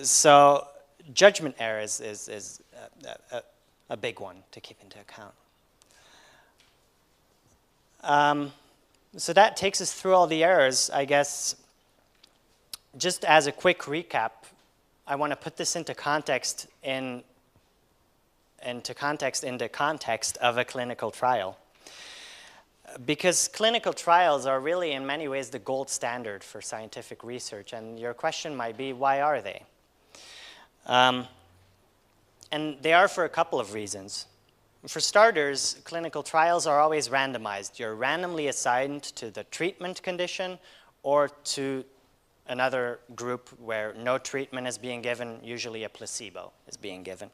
So judgment error is a big one to keep into account. So that takes us through all the errors, I guess. Just as a quick recap, I want to put this into context in the context of a clinical trial. Because clinical trials are really in many ways the gold standard for scientific research, and your question might be, why are they? And they are for a couple of reasons. For starters, clinical trials are always randomized. You're randomly assigned to the treatment condition or to another group where no treatment is being given, usually a placebo is being given.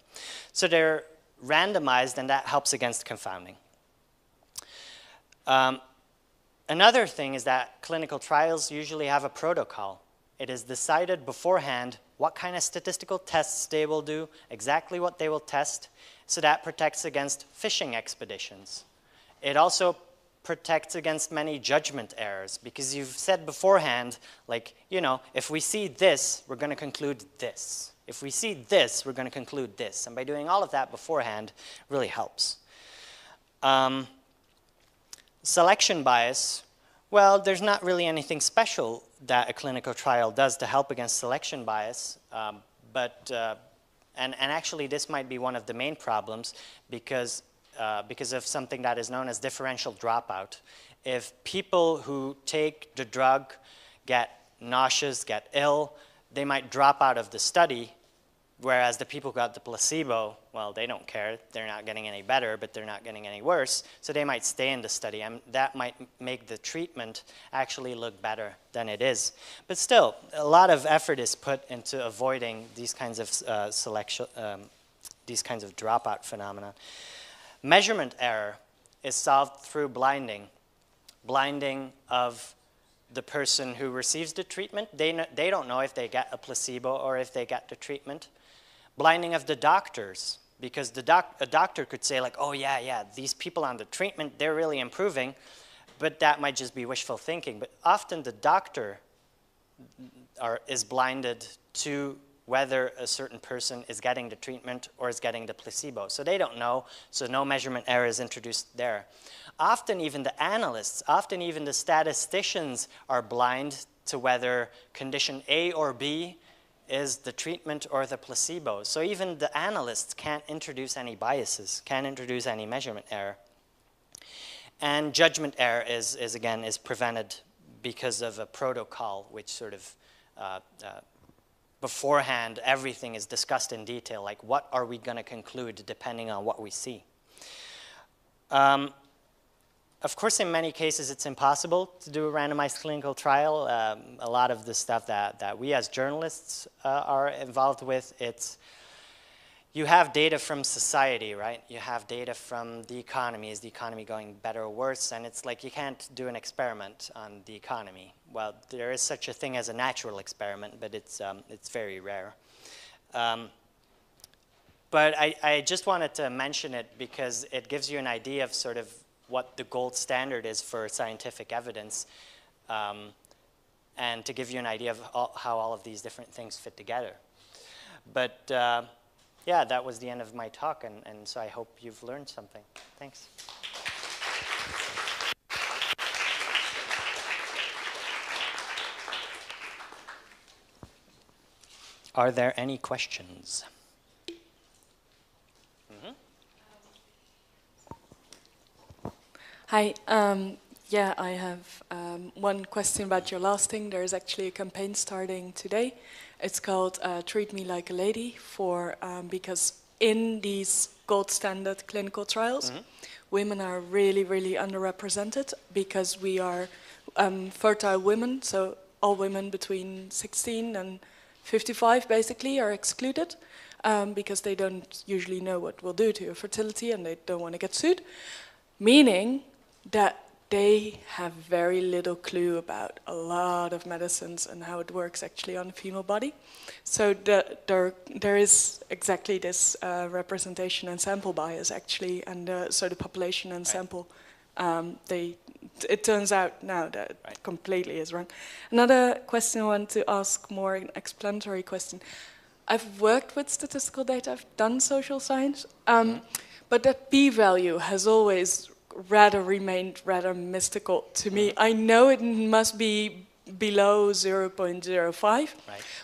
So they're randomized, and that helps against confounding. Another thing is that clinical trials usually have a protocol. It is decided beforehand what kind of statistical tests they will do, exactly what they will test, so that protects against fishing expeditions. It also protects against many judgment errors, because you've said beforehand, like, you know, if we see this, we're going to conclude this. If we see this, we're going to conclude this. And by doing all of that beforehand, really helps. Selection bias, well, there's not really anything special that a clinical trial does to help against selection bias, and actually this might be one of the main problems, because of something that is known as differential dropout. If people who take the drug get nauseous, get ill, they might drop out of the study, whereas the people who got the placebo, well, they don't care. They're not getting any better, but they're not getting any worse, so they might stay in the study, and that might make the treatment actually look better than it is. But still, a lot of effort is put into avoiding these kinds of these kinds of dropout phenomena. Measurement error is solved through blinding. Blinding of the person who receives the treatment. They don't know if they get a placebo or if they get the treatment. Blinding of the doctors, because a doctor could say, like, oh yeah, these people on the treatment, they're really improving, but that might just be wishful thinking. But often the doctor is blinded to whether a certain person is getting the treatment or is getting the placebo. So they don't know, so no measurement error is introduced there. Often even the analysts, often even the statisticians are blind to whether condition A or B is the treatment or the placebo. So even the analysts can't introduce any biases, can't introduce any measurement error. And judgment error is prevented because of a protocol which sort of beforehand, everything is discussed in detail, like what are we going to conclude depending on what we see. Of course, in many cases, it's impossible to do a randomized clinical trial. A lot of the stuff that we as journalists are involved with, you have data from society, right? You have data from the economy. Is the economy going better or worse? And it's like you can't do an experiment on the economy. Well, there is such a thing as a natural experiment, but it's very rare. But I just wanted to mention it because it gives you an idea of sort of what the gold standard is for scientific evidence, and to give you an idea of how all of these different things fit together. But yeah, that was the end of my talk, and so I hope you've learned something. Thanks. Are there any questions? Hi. Yeah, I have one question about your last thing. There is actually a campaign starting today. It's called Treat Me Like a Lady, because in these gold standard clinical trials, women are really, really underrepresented because we are fertile women, so all women between 16 and 55 basically are excluded because they don't usually know what will do to your fertility and they don't want to get sued, meaning that they have very little clue about a lot of medicines and how it works actually on the female body. So there is exactly this representation and sample bias actually, and so the population and sample, it turns out now that it completely is wrong. Another question I want to ask, more an explanatory question. I've worked with statistical data, I've done social science, but that p-value has always remained rather mystical to me. I know it must be below 0.05. Right.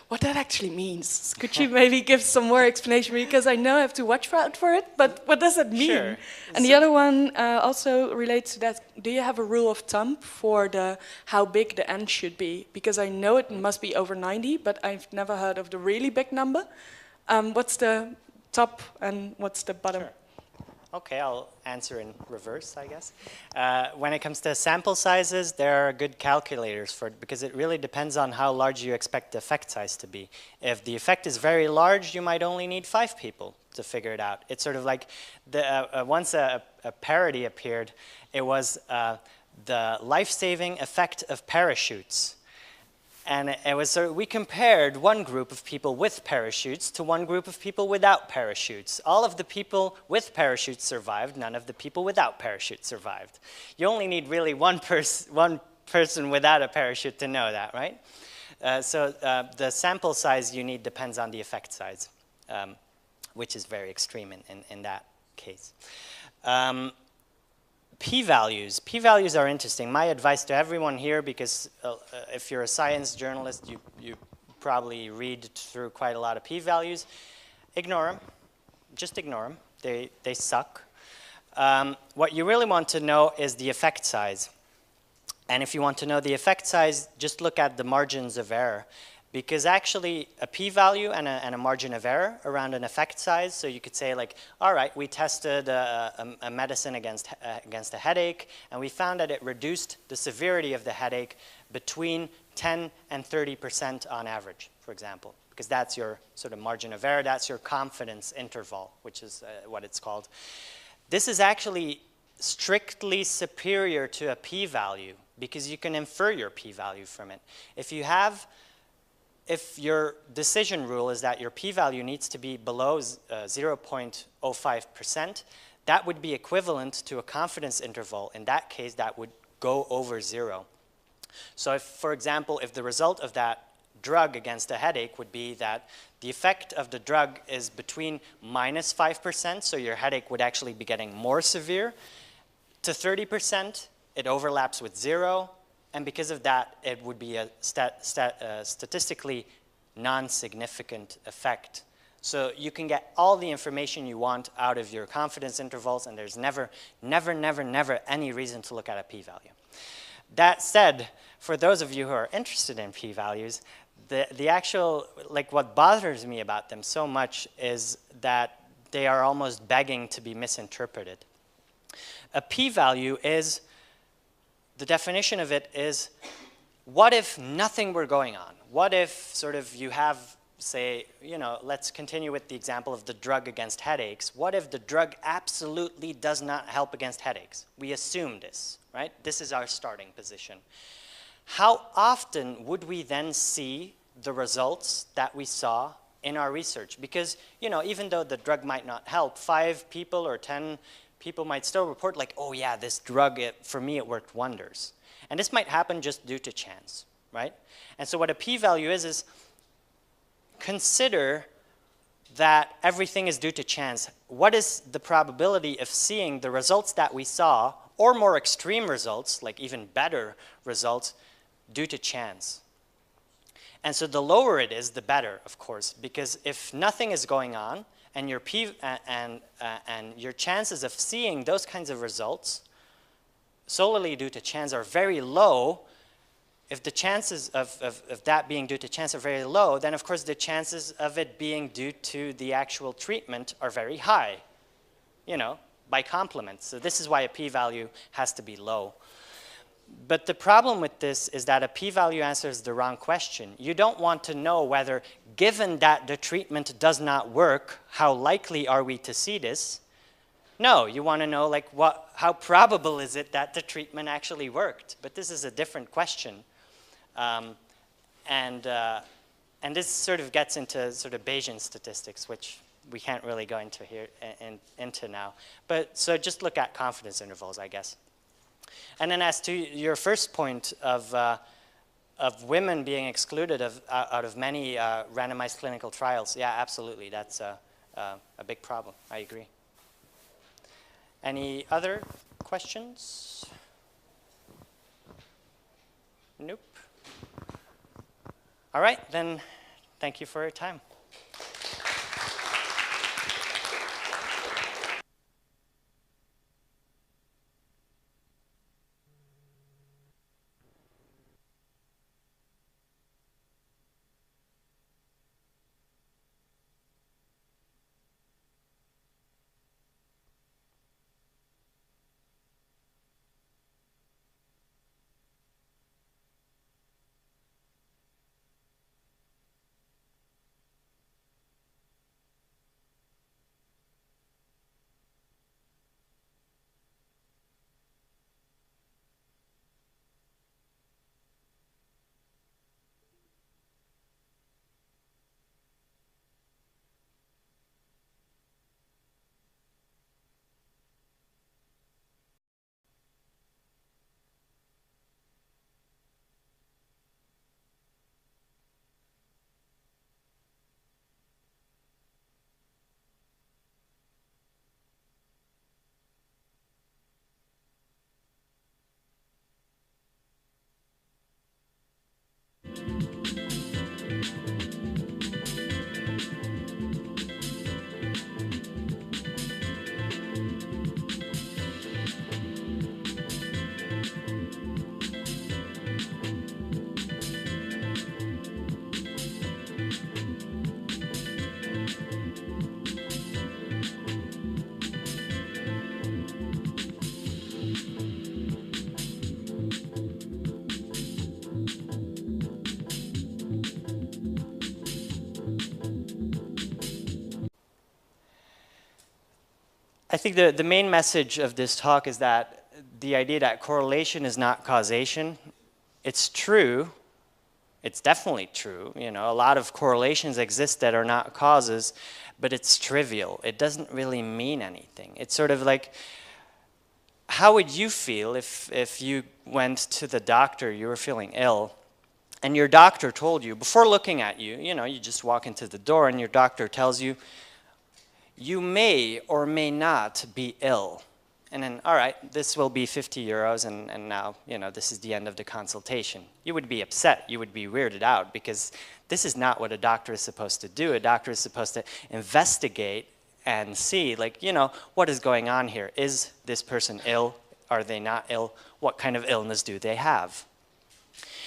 What that actually means. Could you maybe give some more explanation? Because I know I have to watch out for it, but what does that mean? Sure. And the other one also relates to that. Do you have a rule of thumb for how big the n should be? Because I know it must be over 90, but I've never heard of the really big number. What's the top and what's the bottom? Sure. Okay, I'll answer in reverse, I guess. When it comes to sample sizes, there are good calculators for it because it really depends on how large you expect the effect size to be. If the effect is very large, you might only need 5 people to figure it out. It's sort of like once a parody appeared, it was the life-saving effect of parachutes. And it was we compared one group of people with parachutes to one group of people without parachutes. All of the people with parachutes survived. None of the people without parachutes survived. You only need really one person without a parachute to know that, right? So the sample size you need depends on the effect size, which is very extreme in that case. P-values. P-values are interesting. My advice to everyone here, because if you're a science journalist, you probably read through quite a lot of P-values. Ignore them. Just ignore them. They suck. What you really want to know is the effect size. And if you want to know the effect size, just look at the margins of error. Because actually, a p-value and a margin of error around an effect size, so you could say like, all right, we tested a medicine against a headache, and we found that it reduced the severity of the headache between 10 and 30% on average, for example. Because that's your sort of margin of error, that's your confidence interval, which is what it's called. This is actually strictly superior to a p-value, because you can infer your p-value from it. If your decision rule is that your p-value needs to be below 0.05%, that would be equivalent to a confidence interval. In that case, that would go over 0. So if, for example, if the result of that drug against a headache would be that the effect of the drug is between minus 5%, so your headache would actually be getting more severe, to 30%, it overlaps with 0. And because of that, it would be a statistically non-significant effect. So you can get all the information you want out of your confidence intervals, and there's never any reason to look at a p-value. That said, for those of you who are interested in p-values, the actual, like what bothers me about them so much is that they are almost begging to be misinterpreted. A p-value is, the definition of it is, what if nothing were going on? What if sort of you have, say, you know, let's continue with the example of the drug against headaches. What if the drug absolutely does not help against headaches? We assume this, right? This is our starting position. How often would we then see the results that we saw in our research. Because, you know, even though the drug might not help, 5 people or 10 people might still report like, oh yeah, this drug, for me, it worked wonders. And this might happen just due to chance, right? And so what a p-value is consider that everything is due to chance. What is the probability of seeing the results that we saw, or more extreme results, like even better results, due to chance? And so the lower it is, the better, of course, because if nothing is going on, and your your chances of seeing those kinds of results solely due to chance are very low, if the chances of that being due to chance are very low, then of course the chances of it being due to the actual treatment are very high, you know, by complement. So this is why a p-value has to be low. But the problem with this is that a p-value answers the wrong question. You don't want to know whether, given that the treatment does not work, how likely are we to see this? No, you want to know like how probable is it that the treatment actually worked? But this is a different question. And this sort of gets into sort of Bayesian statistics, which we can't really go into here into now. But so just look at confidence intervals, I guess. And then as to your first point of women being excluded out of many randomized clinical trials, yeah, absolutely, that's a big problem. I agree. Any other questions? Nope. All right, then thank you for your time. I think the main message of this talk is that the idea that correlation is not causation, it's true. It's definitely true. You know, a lot of correlations exist that are not causes, but it's trivial. It doesn't really mean anything. It's sort of like, how would you feel if you went to the doctor, you were feeling ill, and your doctor told you, before looking at you, you know, you just walk into the door and your doctor tells you, you may or may not be ill. And then, all right, this will be 50 euros, and now, you know, this is the end of the consultation. You would be upset. You would be weirded out, because this is not what a doctor is supposed to do. A doctor is supposed to investigate and see, like, you know, what is going on here? Is this person ill? Are they not ill? What kind of illness do they have?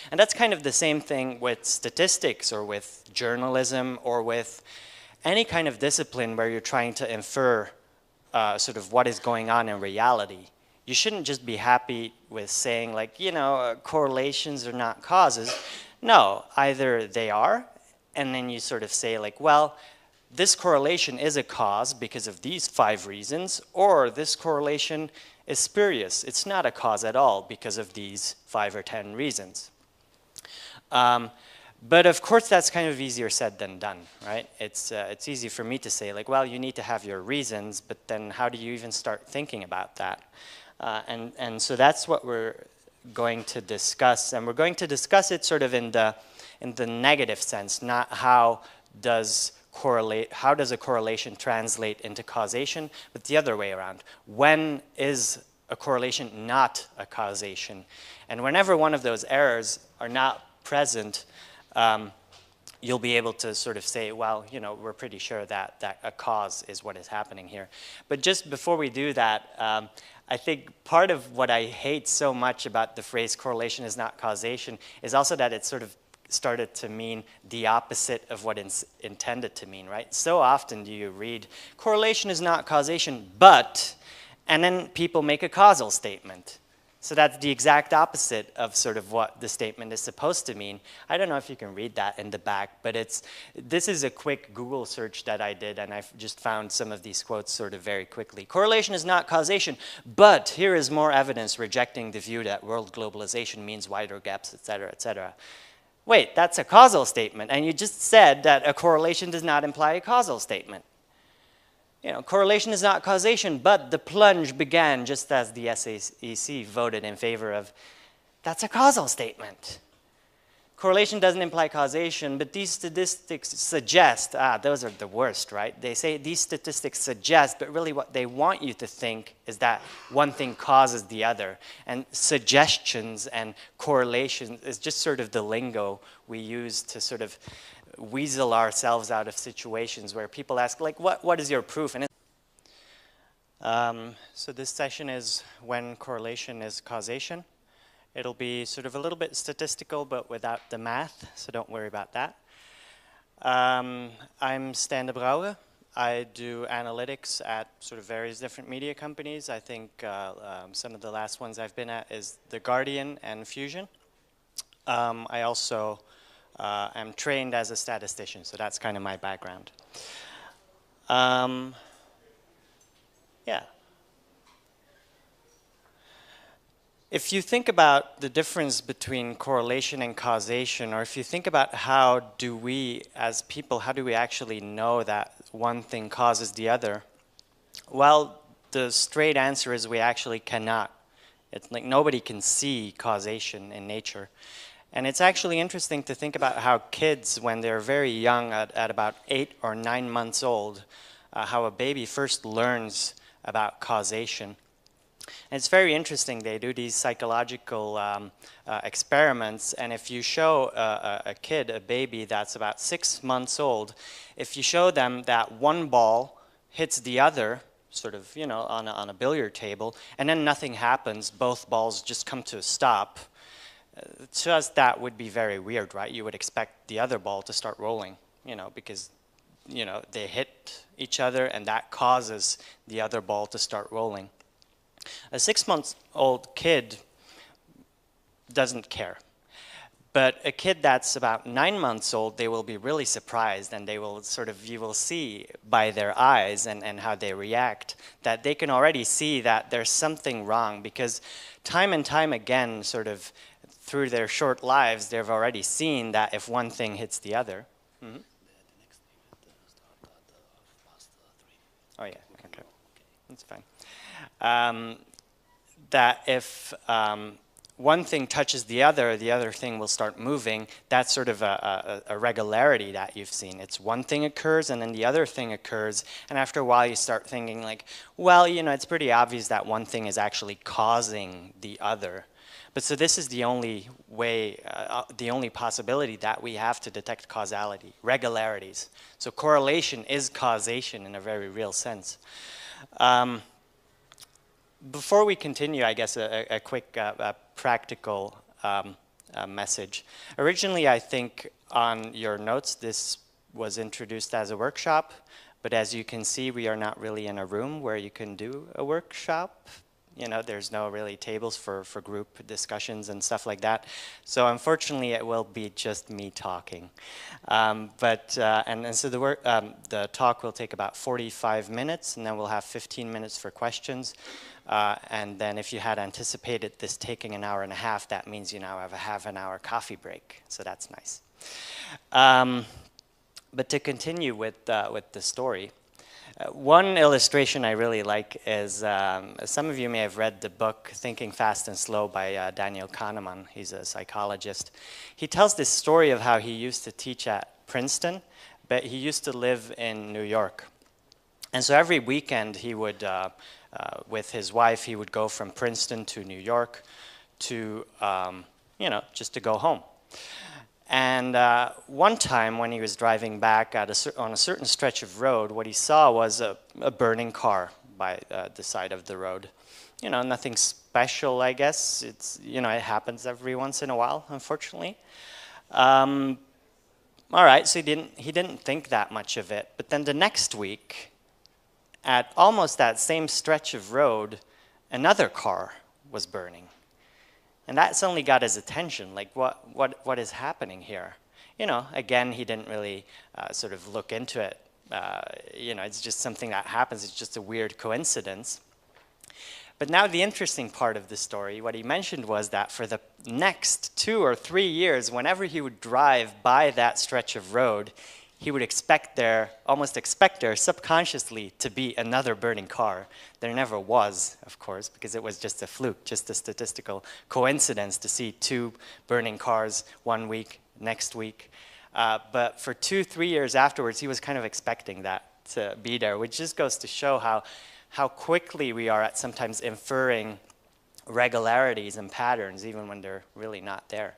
And that's kind of the same thing with statistics, or with journalism, or with any kind of discipline where you're trying to infer sort of what is going on in reality. You shouldn't just be happy with saying, like, you know, correlations are not causes. No, either they are, and then you sort of say, like, well, this correlation is a cause because of these 5 reasons, or this correlation is spurious. It's not a cause at all because of these 5 or 10 reasons. But of course, that's kind of easier said than done, right? It's easy for me to say, like, well, you need to have your reasons, but then how do you even start thinking about that? And so that's what we're going to discuss, and we're going to discuss it sort of in the negative sense, not how does a correlation translate into causation, but the other way around. When is a correlation not a causation? And whenever one of those errors are not present, you'll be able to sort of say, well, you know, we're pretty sure that a cause is what is happening here. But just before we do that, I think part of what I hate so much about the phrase correlation is not causation is also that it sort of started to mean the opposite of what it's intended to mean, right? So often do you read, correlation is not causation, but, and then people make a causal statement. So that's the exact opposite of sort of what the statement is supposed to mean. I don't know if you can read that in the back, but this is a quick Google search that I did, and I've just found some of these quotes sort of very quickly. Correlation is not causation, but here is more evidence rejecting the view that world globalization means wider gaps, et cetera, et cetera. Wait, that's a causal statement, and you just said that a correlation does not imply a causal statement. You know, correlation is not causation, but the plunge began just as the SEC voted in favor of. That's a causal statement. Correlation doesn't imply causation, but these statistics suggest, those are the worst, right? They say these statistics suggest, but really what they want you to think is that one thing causes the other. And suggestions and correlations is just sort of the lingo we use to sort of weasel ourselves out of situations where people ask, like, what is your proof? And so this session is when correlation is causation. It'll be sort of a little bit statistical, but without the math, so don't worry about that. I'm Stan de Brouwer. I do analytics at sort of various different media companies. I think some of the last ones I've been at is The Guardian and Fusion. I also am trained as a statistician, so that's kind of my background. Yeah. If you think about the difference between correlation and causation, or if you think about how do we, as people, how do we actually know that one thing causes the other? Well, the straight answer is we actually cannot. It's like nobody can see causation in nature. And it's actually interesting to think about how kids, when they're very young, at about 8 or 9 months old, how a baby first learns about causation. And it's very interesting. They do these psychological experiments, and if you show a kid, a baby that's about 6 months old, if you show them that one ball hits the other, sort of, you know, on a billiard table, and then nothing happens, both balls just come to a stop, to us that would be very weird, right? You would expect the other ball to start rolling, you know, because, you know, they hit each other, and that causes the other ball to start rolling. A 6-month-old kid doesn't care. But a kid that's about 9 months old, they will be really surprised, and they will sort of, you will see by their eyes and how they react that they can already see that there's something wrong, because time and time again, sort of through their short lives, they've already seen that if one thing hits the other. Mm-hmm. Oh yeah, okay, that's fine. That if one thing touches the other thing will start moving. That's sort of a regularity that you've seen. It's one thing occurs, and then the other thing occurs, and after a while you start thinking like, well, you know, it's pretty obvious that one thing is actually causing the other. But so this is the only way, the only possibility that we have to detect causality, regularities. So correlation is causation in a very real sense. Before we continue, I guess a quick practical message. Originally, I think on your notes, this was introduced as a workshop, but as you can see, we are not really in a room where you can do a workshop. You know, there's no really tables for group discussions and stuff like that. So unfortunately, it will be just me talking. And so the talk will take about 45 minutes, and then we'll have 15 minutes for questions. And then if you had anticipated this taking an hour and a half, that means you now have a half an hour coffee break. So that's nice. But to continue with the story, one illustration I really like is, some of you may have read the book Thinking Fast and Slow by Daniel Kahneman. He's a psychologist. He tells this story of how he used to teach at Princeton, but he used to live in New York. And so every weekend he would, with his wife, he would go from Princeton to New York to, just to go home. And one time when he was driving back on a certain stretch of road, what he saw was a burning car by the side of the road. You know, nothing special, I guess. It's, it happens every once in a while, unfortunately. All right, so he didn't think that much of it. But then the next week, at almost that same stretch of road, another car was burning. And that suddenly got his attention, like what is happening here? Again, he didn't really sort of look into it. It's just something that happens, it's just a weird coincidence. But now the interesting part of the story, what he mentioned was that for the next 2 or 3 years, whenever he would drive by that stretch of road, he would almost expect there subconsciously to be another burning car. There never was, of course, because it was just a fluke, just a statistical coincidence to see 2 burning cars one week, next week. But for 2-3 years afterwards, he was kind of expecting that to be there, which just goes to show how quickly we are at sometimes inferring regularities and patterns, even when they're really not there.